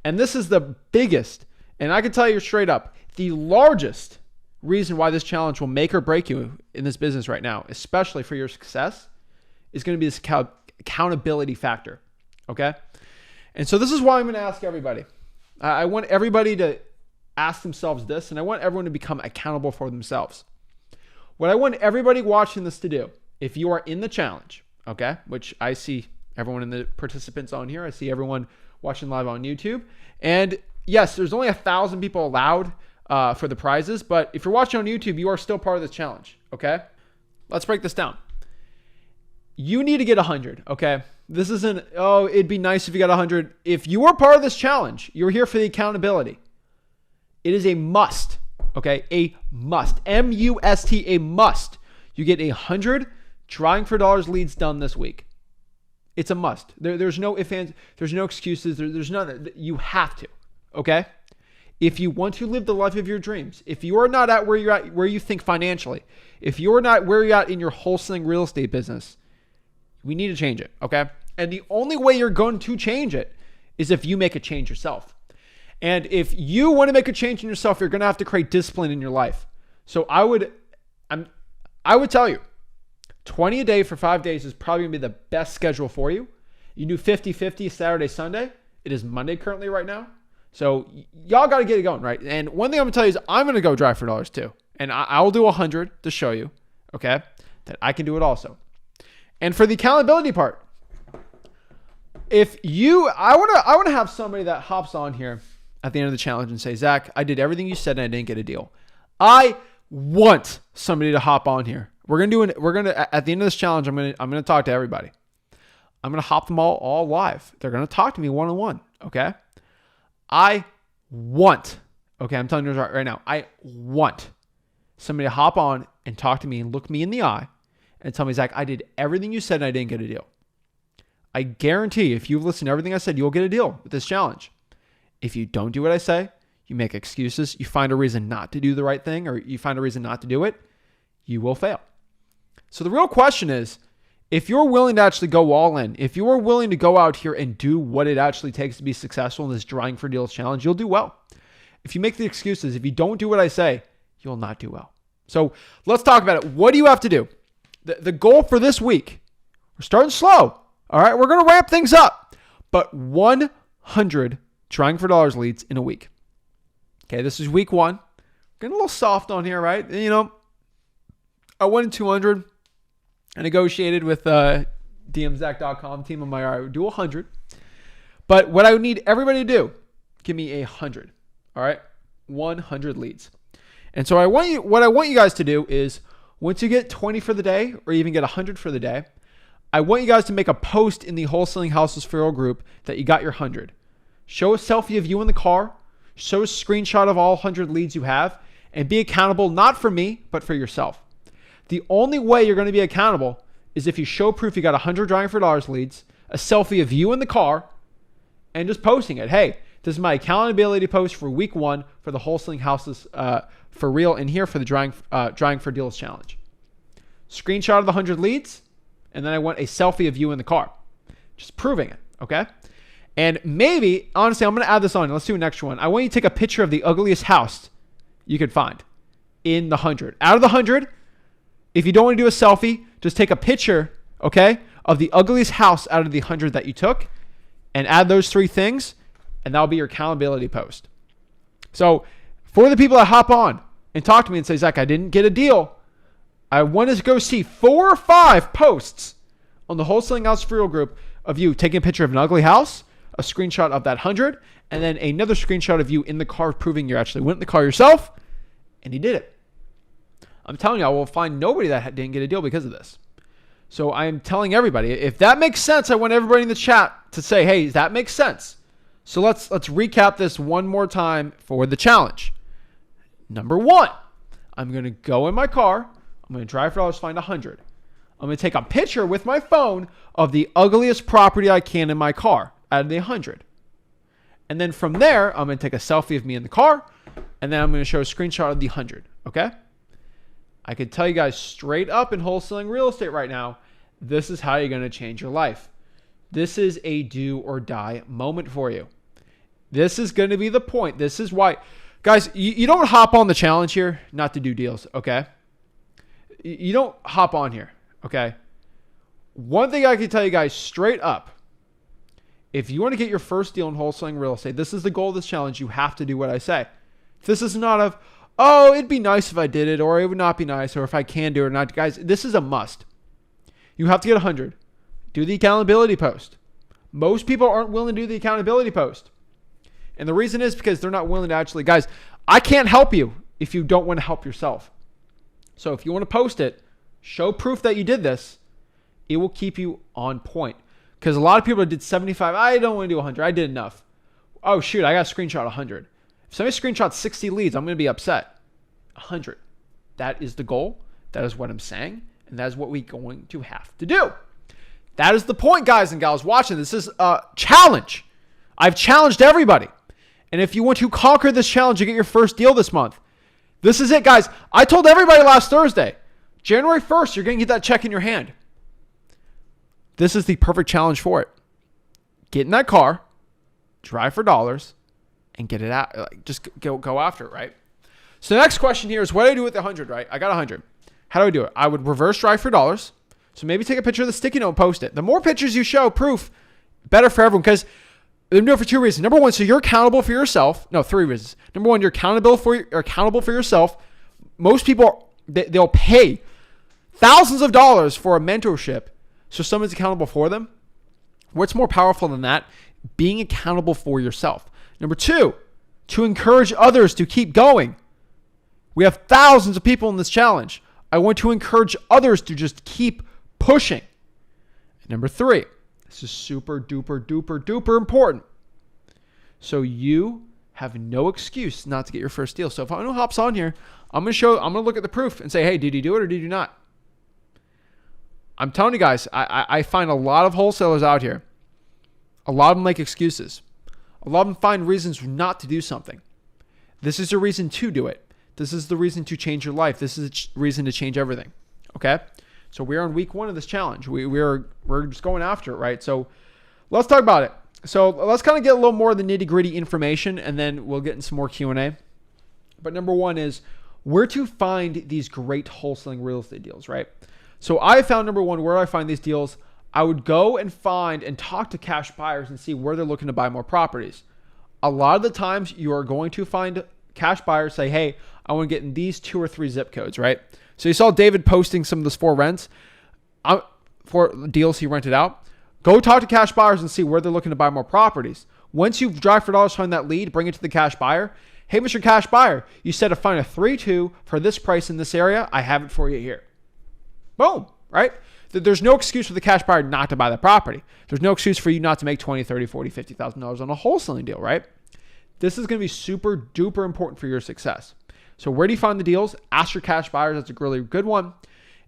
A: And this is the biggest, and I can tell you straight up, the largest reason why this challenge will make or break you in this business right now, especially for your success, is going to be this accountability factor. Okay. And so this is why I'm going to ask everybody. I want everybody to ask themselves this, and I want everyone to become accountable for themselves. What I want everybody watching this to do, if you are in the challenge, okay, which I see everyone in the participants on here, I see everyone watching live on YouTube, and yes, there's only 1,000 people allowed for the prizes, but if you're watching on YouTube, you are still part of this challenge, okay? Let's break this down. You need to get 100, okay? This isn't, oh, it'd be nice if you got 100. If you are part of this challenge, you're here for the accountability. It is a must, okay? A must. M-U-S-T, a must. You get 100 drawing for dollars leads done this week. It's a must. There's no ifs, ands, there's no excuses. There's none. You have to, okay? if you want to live the life of your dreams, if you are not at where you're at, where you think financially, if you're not where you're at in your wholesaling real estate business, we need to change it, okay? And the only way you're going to change it is if you make a change yourself. And if you want to make a change in yourself, you're going to have to create discipline in your life. So I would tell you, 20 a day for 5 days is probably going to be the best schedule for you. You do 50-50 Saturday, Sunday. It is Monday currently right now. So y'all got to get it going, right? And one thing I'm going to tell you is I'm going to go drive for dollars too. And I will do 100 to show you, okay, that I can do it also. And for the accountability part, I want to have somebody that hops on here at the end of the challenge and say, Zach, I did everything you said and I didn't get a deal. I want somebody to hop on here. At the end of this challenge, I'm going to talk to everybody. I'm going to hop them all live. They're going to talk to me one-on-one. Okay. I'm telling you right now, I want somebody to hop on and talk to me and look me in the eye and tell me, Zach, I did everything you said and I didn't get a deal. I guarantee if you've listened to everything I said, you'll get a deal with this challenge. If you don't do what I say, you make excuses, you find a reason not to do the right thing, or you find a reason not to do it, you will fail. So the real question is, if you're willing to actually go all in, if you are willing to go out here and do what it actually takes to be successful in this drawing for deals challenge, you'll do well. If you make the excuses, if you don't do what I say, you'll not do well. So let's talk about it. What do you have to do? The goal for this week, we're starting slow. All right, we're going to ramp things up, but 100 trying for dollars leads in a week. Okay, this is week 1. Getting a little soft on here, right? You know, I went in 200. I negotiated with DMZach.com team on my I would do 100. But what I would need everybody to do, give me 100. All right, 100 leads. And so what I want you guys to do is once you get 20 for the day, or even get 100 for the day, I want you guys to make a post in the Wholesaling Houses for Real group that you got your 100. Show a selfie of you in the car. Show a screenshot of all 100 leads you have, and be accountable not for me, but for yourself. The only way you're going to be accountable is if you show proof you got 100 drawing for dollars leads, a selfie of you in the car, and just posting it. Hey, this is my accountability post for week 1 for the Wholesaling Houses for Real in here for the drawing for deals challenge. Screenshot of the 100 leads, and then I want a selfie of you in the car. Just proving it, okay? And maybe, honestly, I'm going to add this on. Let's do an extra one. I want you to take a picture of the ugliest house you could find in the 100. Out of the 100, if you don't want to do a selfie, just take a picture, okay, of the ugliest house out of the 100 that you took and add those 3 things, and that'll be your accountability post. So for the people that hop on and talk to me and say, Zach, I didn't get a deal, I want to go see 4 or 5 posts on the Wholesaling House for Real group of you taking a picture of an ugly house, a screenshot of that 100, and then another screenshot of you in the car proving you actually went in the car yourself and you did it. I'm telling you, I will find nobody that didn't get a deal because of this. So I am telling everybody, if that makes sense, I want everybody in the chat to say, hey, that makes sense. So let's recap this one more time for the challenge. Number 1, I'm going to go in my car. I'm going to drive for dollars, find 100. I'm going to take a picture with my phone of the ugliest property I can in my car out of the 100. And then from there, I'm going to take a selfie of me in the car, and then I'm going to show a screenshot of the 100, okay? I could tell you guys straight up in wholesaling real estate right now, this is how you're going to change your life. This is a do or die moment for you. This is going to be the point. This is why, guys, you don't hop on the challenge here not to do deals, okay? You don't hop on here, okay? One thing I can tell you guys straight up, if you want to get your first deal in wholesaling real estate, this is the goal of this challenge. You have to do what I say. This is not of, oh, it'd be nice if I did it, or it would not be nice, or if I can do it or not. Guys, this is a must. You have to get 100. Do the accountability post. Most people aren't willing to do the accountability post. And the reason is because they're not willing to actually, guys, I can't help you if you don't want to help yourself. So if you want to post it, show proof that you did this, it will keep you on point. Because a lot of people did 75. I don't want to do 100. I did enough. Oh, shoot, I got a screenshot 100. If somebody screenshots 60 leads, I'm going to be upset. 100. That is the goal. That is what I'm saying. And that is what we're going to have to do. That is the point, guys and gals watching. This is a challenge. I've challenged everybody. And if you want to conquer this challenge, you get your first deal this month. This is it, guys. I told everybody last Thursday, January 1st, you're going to get that check in your hand. This is the perfect challenge for it. Get in that car, drive for dollars, and get it out. Like, just go after it, right? So the next question here is, what do I do with the 100, right? I got 100. How do I do it? I would reverse drive for dollars. So maybe take a picture of the sticky note and post it. The more pictures you show, proof, better for everyone, because I'm doing it for 2 reasons. Number one, so you're accountable for yourself. No, 3 reasons. Number one, you're accountable for yourself. Most people, they'll pay thousands of dollars for a mentorship, so someone's accountable for them. What's more powerful than that? Being accountable for yourself. Number 2, to encourage others to keep going. We have thousands of people in this challenge. I want to encourage others to just keep pushing. And number 3, this is super duper duper duper important. So you have no excuse not to get your first deal. So if anyone hops on here, I'm going to look at the proof and say, hey, did you do it or did you not? I'm telling you guys, I find a lot of wholesalers out here. A lot of them make excuses. A lot of them find reasons not to do something. This is a reason to do it. This is the reason to change your life. This is a reason to change everything. Okay? So we're on week 1 of this challenge. We're just going after it, right? So let's talk about it. So let's kind of get a little more of the nitty-gritty information, and then we'll get in some more Q&A. But number 1 is where to find these great wholesaling real estate deals, right? So I found, number 1, where I find these deals, I would go and find and talk to cash buyers and see where they're looking to buy more properties. A lot of the times you are going to find cash buyers say, hey, I want to get in these 2 or 3 zip codes, right? So you saw David posting some of those for deals he rented out. Go talk to cash buyers and see where they're looking to buy more properties. Once you drive for dollars, find that lead, bring it to the cash buyer. Hey, Mr. Cash Buyer, you said to find a 3-2 for this price in this area. I have it for you here. Boom, right? There's no excuse for the cash buyer not to buy the property. There's no excuse for you not to make $20,000, $30,000, $40,000, $50,000 on a wholesaling deal, right? This is going to be super duper important for your success. So where do you find the deals? Ask your cash buyers. That's a really good one.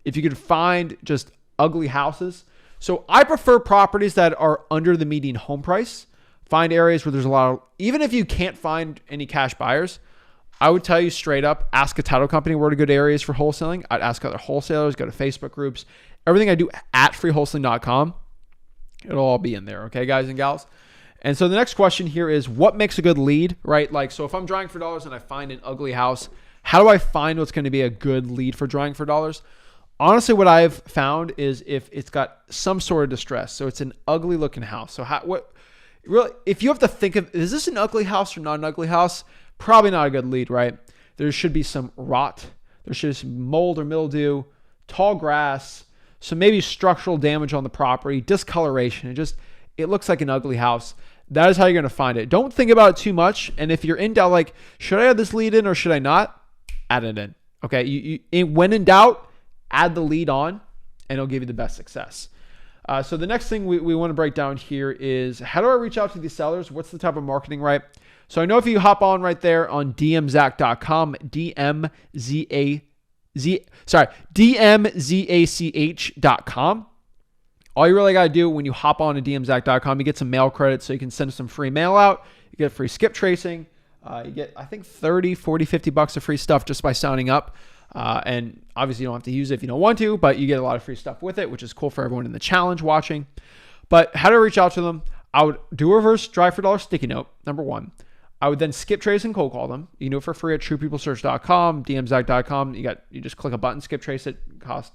A: If you could find just ugly houses. So I prefer properties that are under the median home price. Find areas where there's a lot of, even if you can't find any cash buyers, I would tell you straight up, ask a title company where are good areas for wholesaling. I'd ask other wholesalers, go to Facebook groups. Everything I do at freewholesaling.com, it'll all be in there. Okay, guys and gals? And so the next question here is, what makes a good lead, right? Like, so if I'm drawing for dollars and I find an ugly house, how do I find what's going to be a good lead for drawing for dollars? Honestly, what I've found is if it's got some sort of distress. So it's an ugly looking house. So really, if you have to think of, is this an ugly house or not an ugly house? Probably not a good lead, right? There should be some rot. There should be some mold or mildew, tall grass, some maybe structural damage on the property, discoloration. It looks like an ugly house. That is how you're going to find it. Don't think about it too much. And if you're in doubt, like, should I add this lead in or should I not? Add it in. Okay. When in doubt, add the lead on and it'll give you the best success. So the next thing we want to break down here is, how do I reach out to these sellers? What's the type of marketing, right? So I know if you hop on right there on dmzach.com, dmzach.com. All you really got to do when you hop on to dmzach.com, you get some mail credits so you can send some free mail out. You get free skip tracing. You get, I think, 30, 40, 50 bucks of free stuff just by signing up. And obviously you don't have to use it if you don't want to, but you get a lot of free stuff with it, which is cool for everyone in the challenge watching. But how to reach out to them? I would do a reverse drive for dollar sticky note, number 1. I would then skip trace and cold call them. You can do it for free at truepeoplesearch.com, dmzach.com. You just click a button, skip trace it. Cost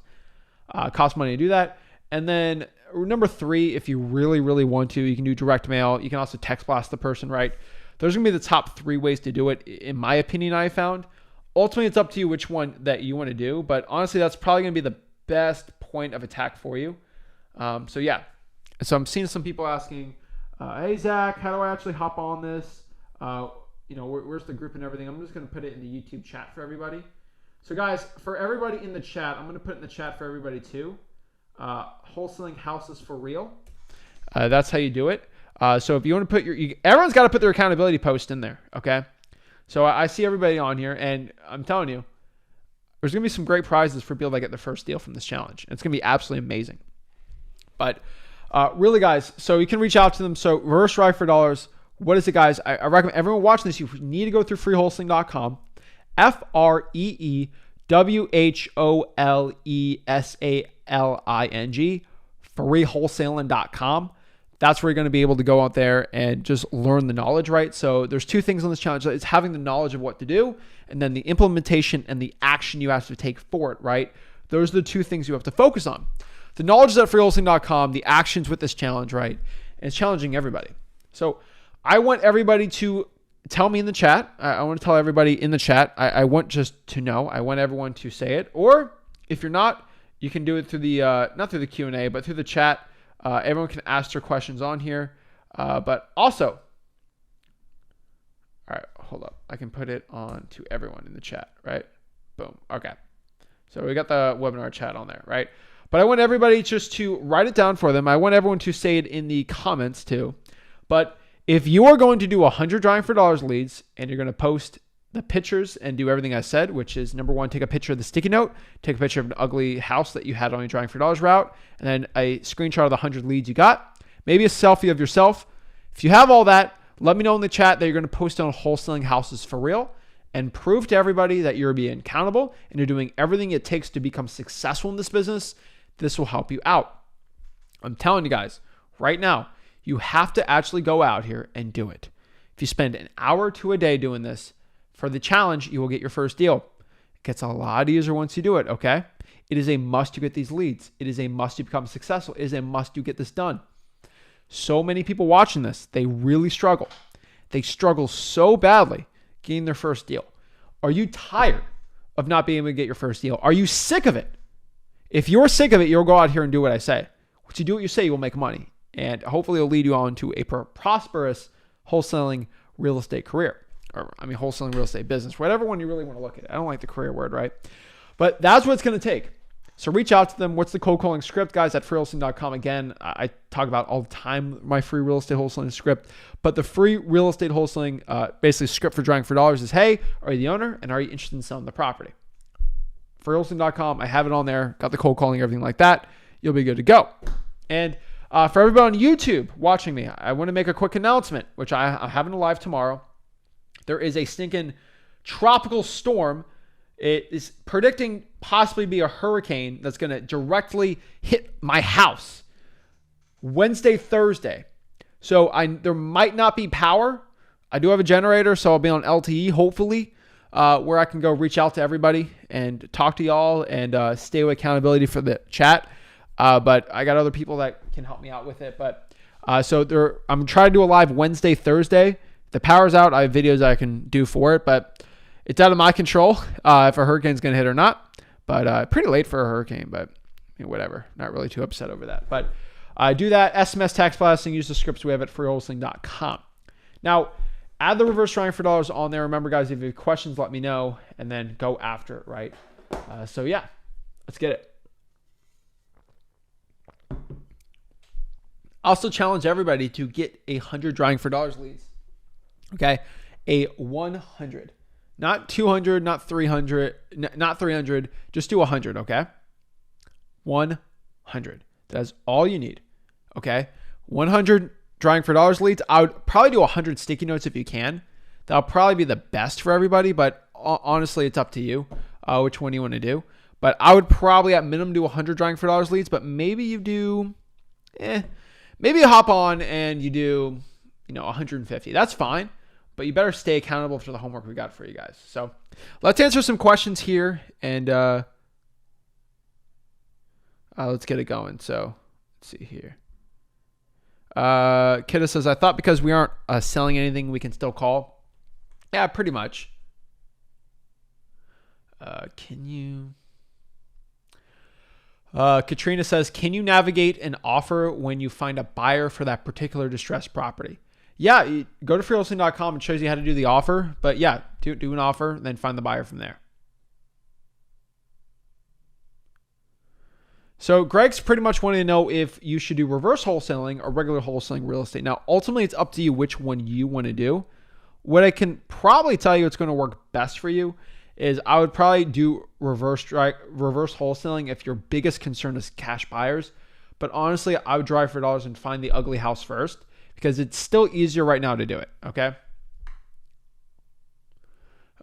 A: money to do that. And then number 3, if you really, really want to, you can do direct mail. You can also text blast the person, right? Those are going to be the top 3 ways to do it, in my opinion, I found. Ultimately, it's up to you which one that you want to do. But honestly, that's probably going to be the best point of attack for you. So yeah. So I'm seeing some people asking, hey, Zach, how do I actually hop on this? Where's the group and everything? I'm just going to put it in the YouTube chat for everybody. So guys, for everybody in the chat, I'm going to put it in the chat for everybody too. Wholesaling houses for real. That's how you do it. So if you want to put everyone's got to put their accountability post in there. Okay. So I see everybody on here, and I'm telling you, there's going to be some great prizes for people that get their first deal from this challenge. It's going to be absolutely amazing. But really, guys, so you can reach out to them. So reverse drive for dollars, What is it, guys? I recommend everyone watching this, you need to go through freewholesaling.com, FREEWHOLESALING, freewholesaling.com. That's where you're going to be able to go out there and just learn the knowledge, right? So there's two things on this challenge. It's having the knowledge of what to do, and then the implementation and the action you have to take for it, right? Those are the two things you have to focus on. The knowledge is at freewholesaling.com, the actions with this challenge, right? And it's challenging everybody. So I want everybody to tell me in the chat. I want to tell everybody in the chat. I want just to know. I want everyone to say it. Or if you're not, you can do it through the, not through the Q&A, but through the chat. Everyone can ask their questions on here. But also, all right, hold up. I can put it on to everyone in the chat, right? Boom. Okay. So we got the webinar chat on there, right? But I want everybody just to write it down for them. I want everyone to say it in the comments too. But if you are going to do 100 drawing for dollars leads and you're going to post the pictures and do everything I said, which is number one, take a picture of the sticky note, take a picture of an ugly house that you had on your drawing for dollars route, and then a screenshot of the 100 leads you got, maybe a selfie of yourself. If you have all that, let me know in the chat that you're going to post on Wholesaling Houses for Real and prove to everybody that you're being accountable and you're doing everything it takes to become successful in this business. This will help you out. I'm telling you guys right now, you have to actually go out here and do it. If you spend an hour to a day doing this for the challenge, you will get your first deal. It gets a lot easier once you do it, okay? It is a must you get these leads. It is a must you become successful. It is a must you get this done. So many people watching this, they really struggle. They struggle so badly getting their first deal. Are you tired of not being able to get your first deal? Are you sick of it? If you're sick of it, you'll go out here and do what I say. Once you do what you say, you will make money. And hopefully it'll lead you on to a prosperous wholesaling real estate career. Or, wholesaling real estate business, whatever one you really want to look at. I don't like the career word, right? But that's what it's going to take. So reach out to them. What's the cold calling script, guys, at freewholesaling.com. Again, I talk about all the time my free real estate wholesaling script. But the free real estate wholesaling, basically script for drawing for dollars is, hey, are you the owner? And are you interested in selling the property? Freewholesaling.com. I have it on there. Got the cold calling, everything like that. You'll be good to go. And for everybody on YouTube watching me, I want to make a quick announcement, which I'm having a live tomorrow. There is a stinking tropical storm. It is predicting possibly be a hurricane that's going to directly hit my house Wednesday, Thursday. So there might not be power. I do have a generator, so I'll be on LTE, hopefully, where I can go reach out to everybody and talk to y'all and stay with accountability for the chat. But I got other people that can help me out with it. But I'm trying to do a live Wednesday, Thursday. If the power's out, I have videos I can do for it, but it's out of my control if a hurricane's going to hit or not. But pretty late for a hurricane, but whatever. Not really too upset over that. But do that. SMS tax blasting. Use the scripts we have at freewholesaling.com. Now, add the reverse drawing for dollars on there. Remember, guys, if you have questions, let me know, and then go after it, right? So, yeah, let's get it. Also challenge everybody to get 100 drawing for dollars leads. Okay, a 100, not 200, not 300, not 300, just do 100, okay? 100. That's all you need, okay? 100 drawing for dollars leads. I would probably do 100 sticky notes if you can. That'll probably be the best for everybody, but honestly, it's up to you which one you want to do. But I would probably at minimum do 100 drawing for dollars leads, but maybe you do, maybe you hop on and you do, 150. That's fine. But you better stay accountable for the homework we got for you guys. So let's answer some questions here and let's get it going. So let's see here. Kidda says, I thought because we aren't selling anything, we can still call. Yeah, pretty much. Katrina says, can you navigate an offer when you find a buyer for that particular distressed property? Yeah, you go to freewholesaling.com. It shows you how to do the offer. But yeah, do an offer, and then find the buyer from there. So Greg's pretty much wanting to know if you should do reverse wholesaling or regular wholesaling real estate. Now, ultimately, it's up to you which one you want to do. What I can probably tell you it's going to work best for you is I would probably do reverse wholesaling if your biggest concern is cash buyers. But honestly, I would drive for dollars and find the ugly house first. because it's still easier right now to do it. Okay.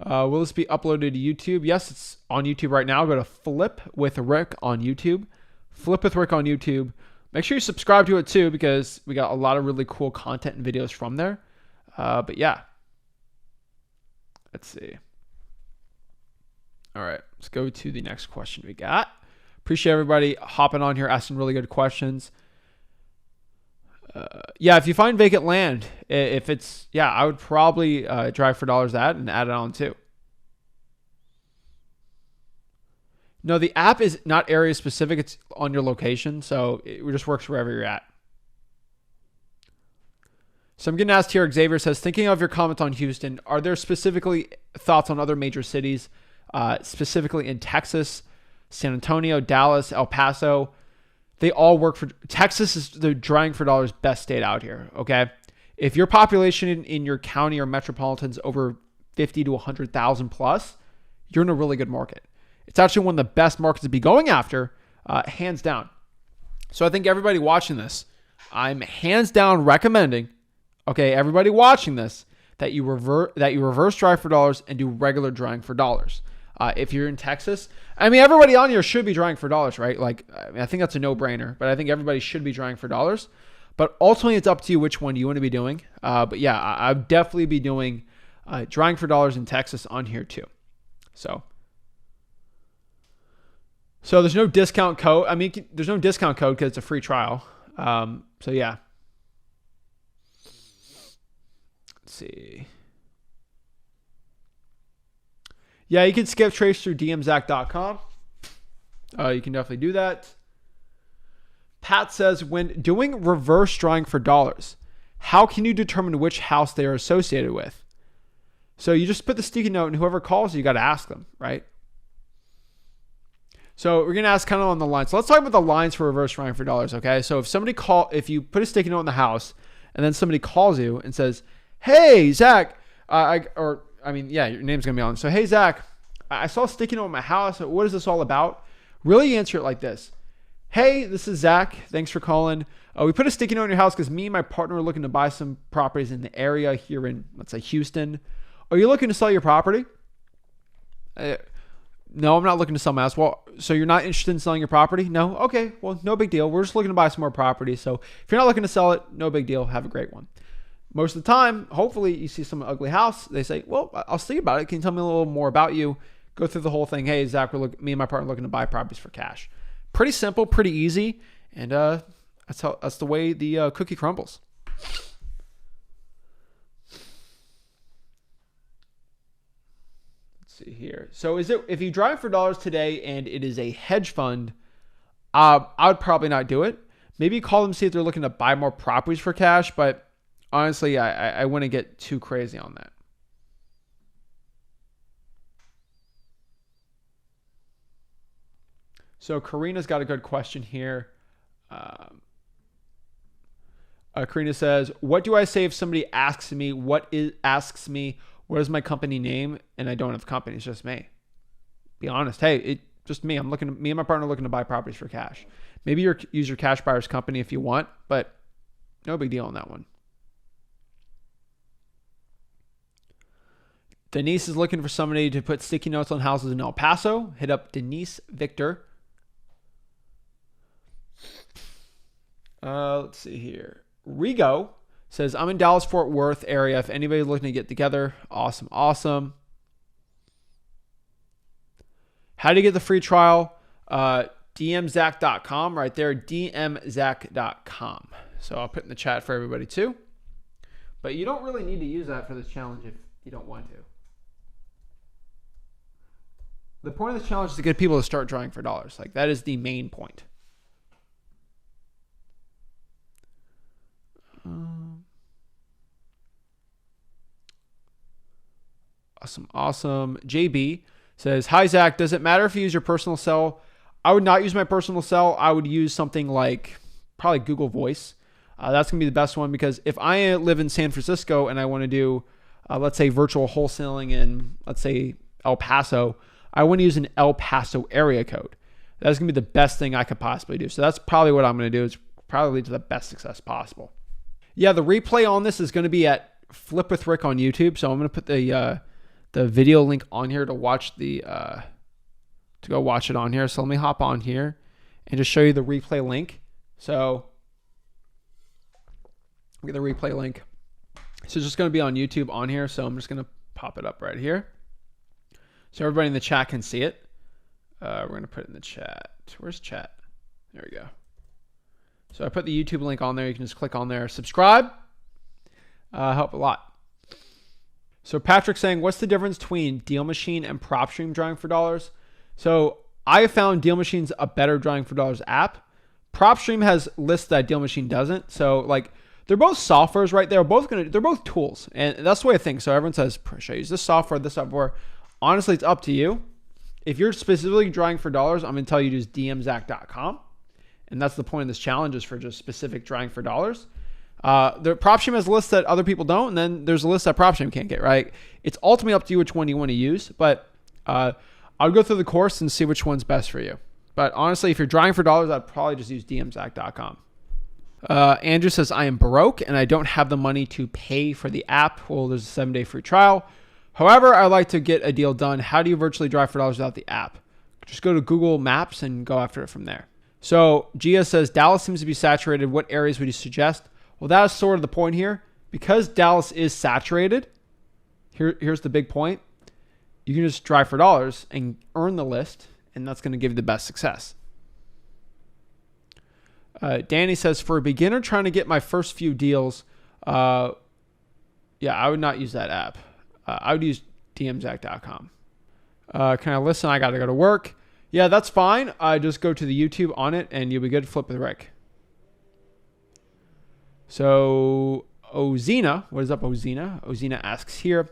A: Will this be uploaded to YouTube? Yes, it's on YouTube right now. Go to Flip with Rick on YouTube. Flip with Rick on YouTube. Make sure you subscribe to it too, because we got a lot of really cool content and videos from there. But yeah. Let's see. All right, let's go to the next question we got. Appreciate everybody hopping on here, asking really good questions. Yeah, if you find vacant land, if it's, yeah, I would probably drive for dollars that and add it on too. No, the app is not area specific. It's on your location. So it just works wherever you're at. So I'm getting asked here, Xavier says, thinking of your comment on Houston, are there specifically thoughts on other major cities, specifically in Texas, San Antonio, Dallas, El Paso? They all work for, Texas is the drawing for dollars best state out here, okay? If your population in your county or metropolitan's over 50 to 100,000 plus, you're in a really good market. It's actually one of the best markets to be going after, hands down. So I think everybody watching this, I'm hands down recommending, okay, everybody watching this, that you reverse drive for dollars and do regular drawing for dollars. If you're in Texas, I mean, everybody on here should be drawing for dollars, right? Like, I think that's a no-brainer, but I think everybody should be drawing for dollars. But ultimately, it's up to you which one you want to be doing. But yeah, I'd definitely be doing drawing for dollars in Texas on here too. So there's no discount code. I mean, there's no discount code because it's a free trial. So yeah. Let's see. Yeah, you can skip trace through dmzach.com. You can definitely do that. Pat says, when doing reverse drawing for dollars, how can you determine which house they are associated with? So you just put the sticky note, and whoever calls you got to ask them, right? So we're going to ask kind of on the line. So let's talk about the lines for reverse drawing for dollars, okay? So if you put a sticky note in the house, and then somebody calls you and says, hey, Zach, your name's going to be on. So, hey, Zach, I saw a sticky note in my house. What is this all about? Really answer it like this. Hey, this is Zach. Thanks for calling. We put a sticky note in your house because me and my partner are looking to buy some properties in the area here in, let's say, Houston. Are you looking to sell your property? No, I'm not looking to sell my house. Well, so you're not interested in selling your property? No? Okay, well, no big deal. We're just looking to buy some more property. So if you're not looking to sell it, no big deal. Have a great one. Most of the time, hopefully you see some ugly house. They say, well, I'll see about it. Can you tell me a little more about you? Go through the whole thing. Hey, Zach, me and my partner are looking to buy properties for cash. Pretty simple, pretty easy. And that's the way the cookie crumbles. Let's see here. So if you drive for dollars today and it is a hedge fund, I would probably not do it. Maybe call them, see if they're looking to buy more properties for cash, but honestly, I wouldn't get too crazy on that. So Karina's got a good question here. Karina says, what do I say if somebody asks me what is my company name, and I don't have a company? It's just me. Be honest. Hey, just me. Me and my partner are looking to buy properties for cash. Maybe use your cash buyer's company if you want, but no big deal on that one. Denise is looking for somebody to put sticky notes on houses in El Paso. Hit up Denise Victor. Let's see here. Rigo says, I'm in Dallas, Fort Worth area. If anybody's looking to get together, awesome. How do you get the free trial? dmzach.com right there, dmzach.com. So I'll put in the chat for everybody too. But you don't really need to use that for this challenge if you don't want to. The point of this challenge is to get people to start drawing for dollars. Like, that is the main point. Awesome. JB says, hi, Zach. Does it matter if you use your personal cell? I would not use my personal cell. I would use something like probably Google Voice. That's going to be the best one, because if I live in San Francisco and I want to do, let's say, virtual wholesaling in, let's say, El Paso, I want to use an El Paso area code. That's going to be the best thing I could possibly do. So that's probably what I'm going to do. It's probably lead to the best success possible. Yeah, the replay on this is going to be at Flip with Rick on YouTube. So I'm going to put the video link on here to watch to go watch it on here. So let me hop on here and just show you the replay link. So get the replay link. So it's just going to be on YouTube on here. So I'm just going to pop it up right here, so everybody in the chat can see it. We're going to put it in the chat. Where's chat? There we go. So I put the YouTube link on there. You can just click on there. Subscribe. Help a lot. So Patrick's saying, what's the difference between Deal Machine and PropStream drawing for dollars? So I have found Deal Machine's a better drawing for dollars app. PropStream has lists that Deal Machine doesn't. So like they're both softwares, right? They're both tools, and that's the way I think. So everyone says, should I use this software, this software? Honestly, it's up to you. If you're specifically drawing for dollars, I'm going to tell you to use dmzack.com. And that's the point of this challenge, is for just specific drawing for dollars. The PropStream has lists that other people don't, and then there's a list that PropStream can't get, right? It's ultimately up to you which one you want to use, but I'll go through the course and see which one's best for you. But honestly, if you're drawing for dollars, I'd probably just use dmzack.com. Andrew says, I am broke and I don't have the money to pay for the app. Well, there's a 7-day free trial. However, I like to get a deal done. How do you virtually drive for dollars without the app? Just go to Google Maps and go after it from there. So Gia says, Dallas seems to be saturated. What areas would you suggest? Well, that is sort of the point here. Because Dallas is saturated, here's the big point. You can just drive for dollars and earn the list, and that's going to give you the best success. Danny says, for a beginner trying to get my first few deals, yeah, I would not use that app. I would use dmzack.com. Can I listen? I got to go to work. Yeah, that's fine. Just go to the YouTube on it and you'll be good to Flip with Rick. So Ozina, what is up, Ozina? Ozina asks here,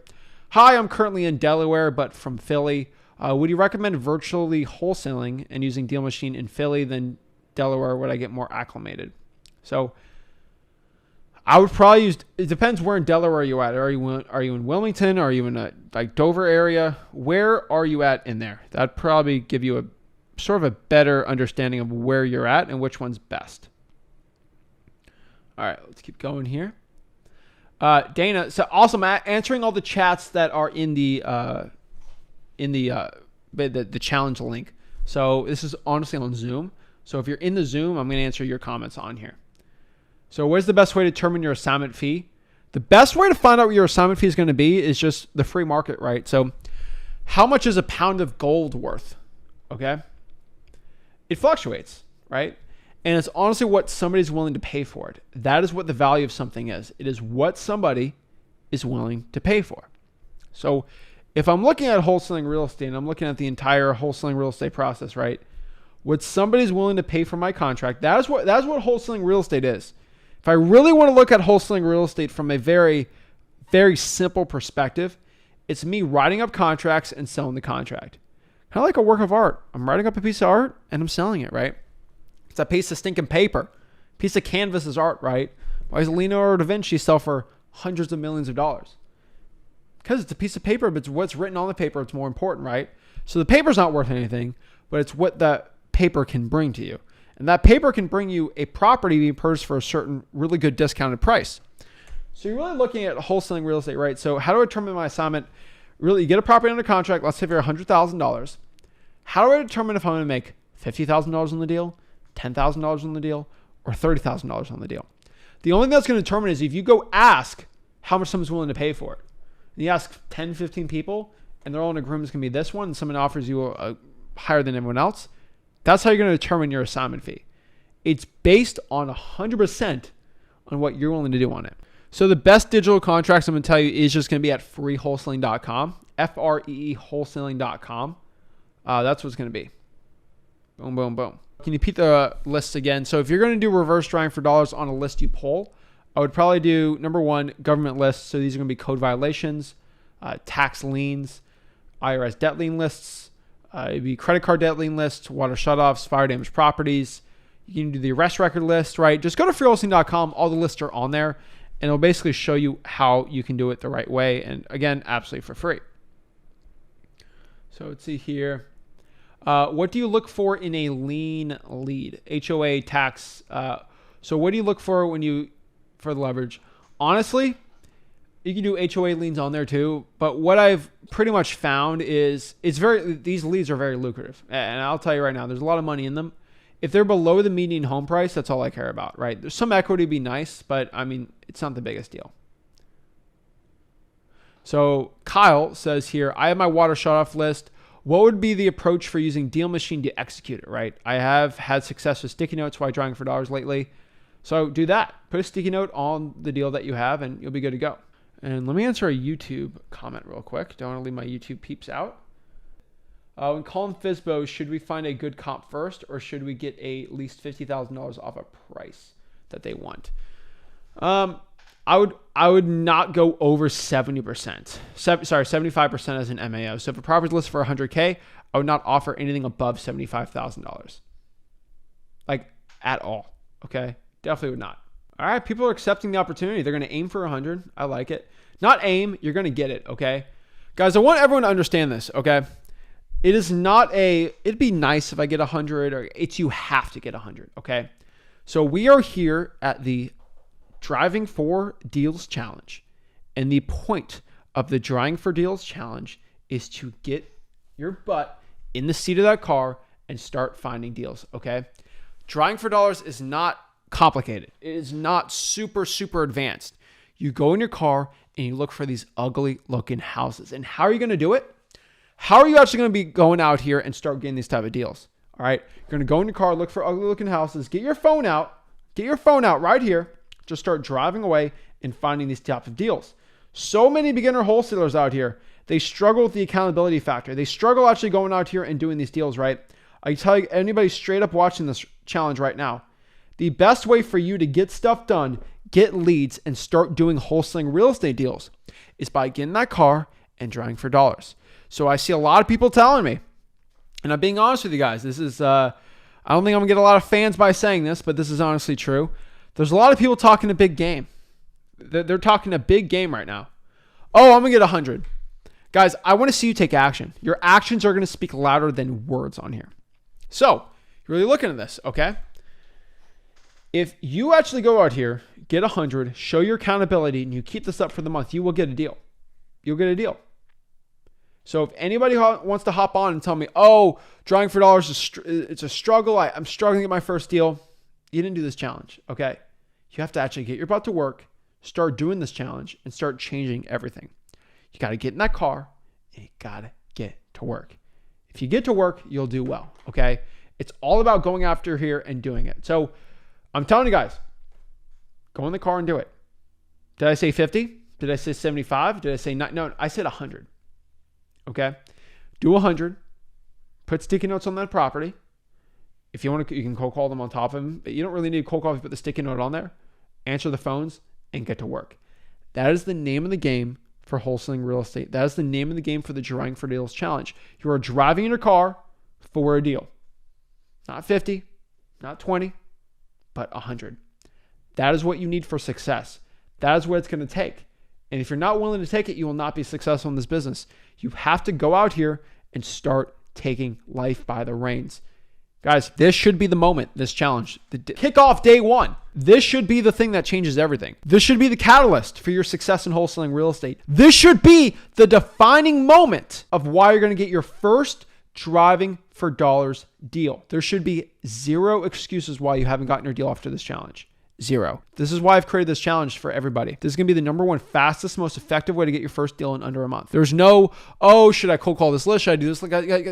A: hi, I'm currently in Delaware, but from Philly. Would you recommend virtually wholesaling and using Deal Machine in Philly than Delaware? Would I get more acclimated? So I would probably use, it depends where in Delaware you're at. Are you in Wilmington? Are you in a like Dover area? Where are you at in there? That'd probably give you a sort of a better understanding of where you're at and which one's best. All right, let's keep going here. Dana, so awesome. Answering all the chats that are in the challenge link. So this is honestly on Zoom. So if you're in the Zoom, I'm going to answer your comments on here. So where's the best way to determine your assignment fee? The best way to find out what your assignment fee is going to be is just the free market, right? So how much is a pound of gold worth? Okay. It fluctuates, right? And it's honestly what somebody's willing to pay for it. That is what the value of something is. It is what somebody is willing to pay for. So if I'm looking at wholesaling real estate and I'm looking at the entire wholesaling real estate process, right? What somebody's willing to pay for my contract, that's what wholesaling real estate is. If I really want to look at wholesaling real estate from a very, very simple perspective, it's me writing up contracts and selling the contract. Kind of like a work of art. I'm writing up a piece of art and I'm selling it, right? It's a piece of stinking paper. Piece of canvas is art, right? Why does Leonardo da Vinci sell for hundreds of millions of dollars? Because it's a piece of paper, but it's what's written on the paper. It's more important, right? So the paper's not worth anything, but it's what that paper can bring to you. And that paper can bring you a property being purchased for a certain really good discounted price. So you're really looking at wholesaling real estate, right? So how do I determine my assignment? Really, you get a property under contract. Let's say for $100,000. How do I determine if I'm going to make $50,000 on the deal, $10,000 on the deal, or $30,000 on the deal? The only thing that's going to determine is if you go ask how much someone's willing to pay for it. And you ask 10, 15 people, and they're all in agreement it's going to be this one, and someone offers you a higher than everyone else. That's how you're going to determine your assignment fee. It's based on 100% on what you're willing to do on it. So the best digital contracts I'm going to tell you is just going to be at freewholesaling.com, FREE wholesaling.com. That's what it's going to be. Boom, boom, boom. Can you repeat the lists again? So if you're going to do reverse drawing for dollars on a list you pull, I would probably do number one, government lists. So these are going to be code violations, tax liens, IRS debt lien lists. It'd be credit card debt lien lists, water shutoffs, fire damaged properties. You can do the arrest record list, right? Just go to freewholesaling.com. All the lists are on there, and it'll basically show you how you can do it the right way. And again, absolutely for free. So let's see here. What do you look for in a lien lead? HOA tax. So what do you look for when you for the leverage. Honestly, you can do HOA liens on there too. But what I've pretty much found is these leads are very lucrative. And I'll tell you right now, there's a lot of money in them. If they're below the median home price, that's all I care about, right? There's some equity to be nice, but I mean, it's not the biggest deal. So Kyle says here, I have my water shut off list. What would be the approach for using Deal Machine to execute it, right? I have had success with sticky notes while drawing for dollars lately. So do that. Put a sticky note on the deal that you have and you'll be good to go. And let me answer a YouTube comment real quick. Don't want to leave my YouTube peeps out. When calling FSBO, should we find a good comp first or should we get at least $50,000 off a price that they want? I would not go over 70%. 75% as an MAO. So if a property's listed for $100K, I would not offer anything above $75,000. Like at all. Okay? Definitely would not. All right, people are accepting the opportunity. They're going to aim for 100. I like it. Not aim, you're going to get it, okay? Guys, I want everyone to understand this, okay? It is not it'd be nice if I get 100 or you have to get 100, okay? So we are here at the Driving for Deals Challenge. And the point of the Driving for Deals Challenge is to get your butt in the seat of that car and start finding deals, okay? Driving for dollars is not complicated. It is not super, super advanced. You go in your car and you look for these ugly looking houses. And how are you going to do it? How are you actually going to be going out here and start getting these type of deals? All right. You're going to go in your car, look for ugly looking houses, get your phone out right here. Just start driving away and finding these type of deals. So many beginner wholesalers out here, they struggle with the accountability factor. They struggle actually going out here and doing these deals, right? I tell you, anybody straight up watching this challenge right now, the best way for you to get stuff done, get leads, and start doing wholesaling real estate deals is by getting that car and driving for dollars. So I see a lot of people telling me, and I'm being honest with you guys, this is, I don't think I'm gonna get a lot of fans by saying this, but this is honestly true. There's a lot of people talking a big game. They're talking a big game right now. Oh, I'm gonna get 100. Guys, I wanna see you take action. Your actions are gonna speak louder than words on here. So, you're really looking at this, okay? If you actually go out here, get 100, show your accountability, and you keep this up for the month, you will get a deal. You'll get a deal. So if anybody wants to hop on and tell me, oh, drawing for dollars, it's a struggle. I'm struggling to get my first deal. You didn't do this challenge, okay? You have to actually get your butt to work, start doing this challenge, and start changing everything. You got to get in that car, and you got to get to work. If you get to work, you'll do well, okay? It's all about going after here and doing it. So I'm telling you guys, go in the car and do it. Did I say 50? Did I say 75? Did I say not? No, I said 100. Okay? Do 100. Put sticky notes on that property. If you want to, you can cold call them on top of them. But you don't really need a cold call if you put the sticky note on there. Answer the phones and get to work. That is the name of the game for wholesaling real estate. That is the name of the game for the Driving for Deals Challenge. You are driving in your car for a deal. Not 50, not 20, but 100. That is what you need for success. That is what it's going to take. And if you're not willing to take it, you will not be successful in this business. You have to go out here and start taking life by the reins. Guys, this should be the moment, this challenge. The kickoff day one. This should be the thing that changes everything. This should be the catalyst for your success in wholesaling real estate. This should be the defining moment of why you're going to get your first driving for dollars deal. There should be zero excuses why you haven't gotten your deal after this challenge. Zero. This is why I've created this challenge for everybody. This is going to be the number one fastest, most effective way to get your first deal in under a month. There's no, oh, should I cold call this list? Should I do this?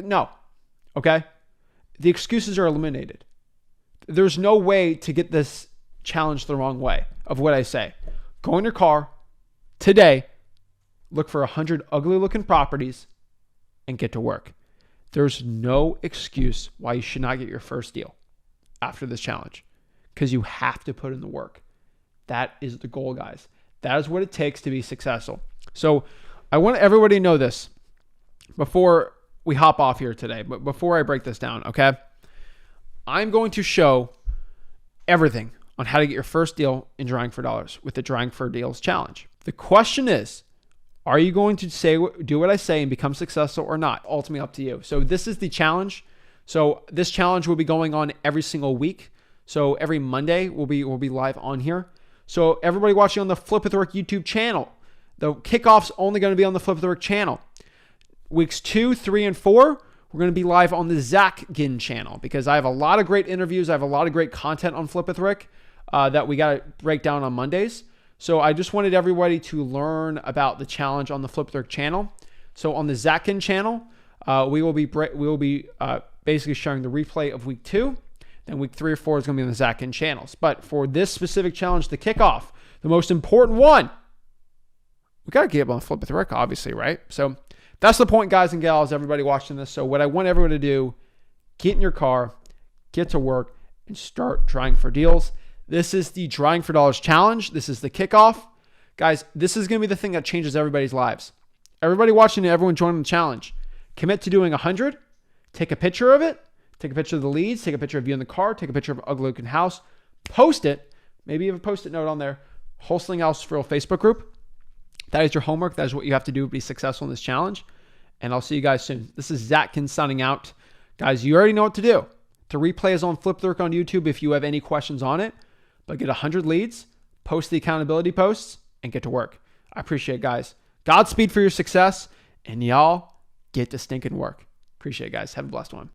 A: No. Okay? The excuses are eliminated. There's no way to get this challenge the wrong way of what I say. Go in your car today, look for 100 ugly looking properties, and get to work. There's no excuse why you should not get your first deal after this challenge, because you have to put in the work. That is the goal, guys. That is what it takes to be successful. So I want everybody to know this before we hop off here today, but before I break this down, okay? I'm going to show everything on how to get your first deal in Driving for Dollars with the Driving for Deals Challenge. The question is, are you going to do what I say and become successful or not? Ultimately up to you. So this is the challenge. So this challenge will be going on every single week. So every Monday we'll be live on here. So everybody watching on the Flip with Work YouTube channel, the kickoff's only going to be on the Flip with Work channel. Weeks 2, 3, and 4, we're going to be live on the Zach Ginn channel because I have a lot of great interviews. I have a lot of great content on Flip with Rick that we got to break down on Mondays. So I just wanted everybody to learn about the challenge on the Flip with Rick channel. So on the Zach Ginn channel, we will be basically sharing the replay of week 2. Then week 3 or 4 is going to be on the Zach Ginn channels. But for this specific challenge, the kickoff, the most important one, we got to get up on Flip with Rick, obviously, right? So that's the point, guys and gals, everybody watching this. So what I want everyone to do, get in your car, get to work, and start trying for deals. This is the Drawing for Dollars challenge. This is the kickoff. Guys, this is going to be the thing that changes everybody's lives. Everybody watching and everyone joining the challenge, commit to doing 100, take a picture of it, take a picture of the leads, take a picture of you in the car, take a picture of an ugly looking house, post it, maybe you have a post-it note on there, Wholesaling House for Real Facebook group. That is your homework. That is what you have to do to be successful in this challenge. And I'll see you guys soon. This is Zach Ginn signing out. Guys, you already know what to do. The replay is on Flip with Rick on YouTube if you have any questions on it. But get 100 leads, post the accountability posts, and get to work. I appreciate it, guys. Godspeed for your success, and y'all get to stinking work. Appreciate it, guys. Have a blessed one.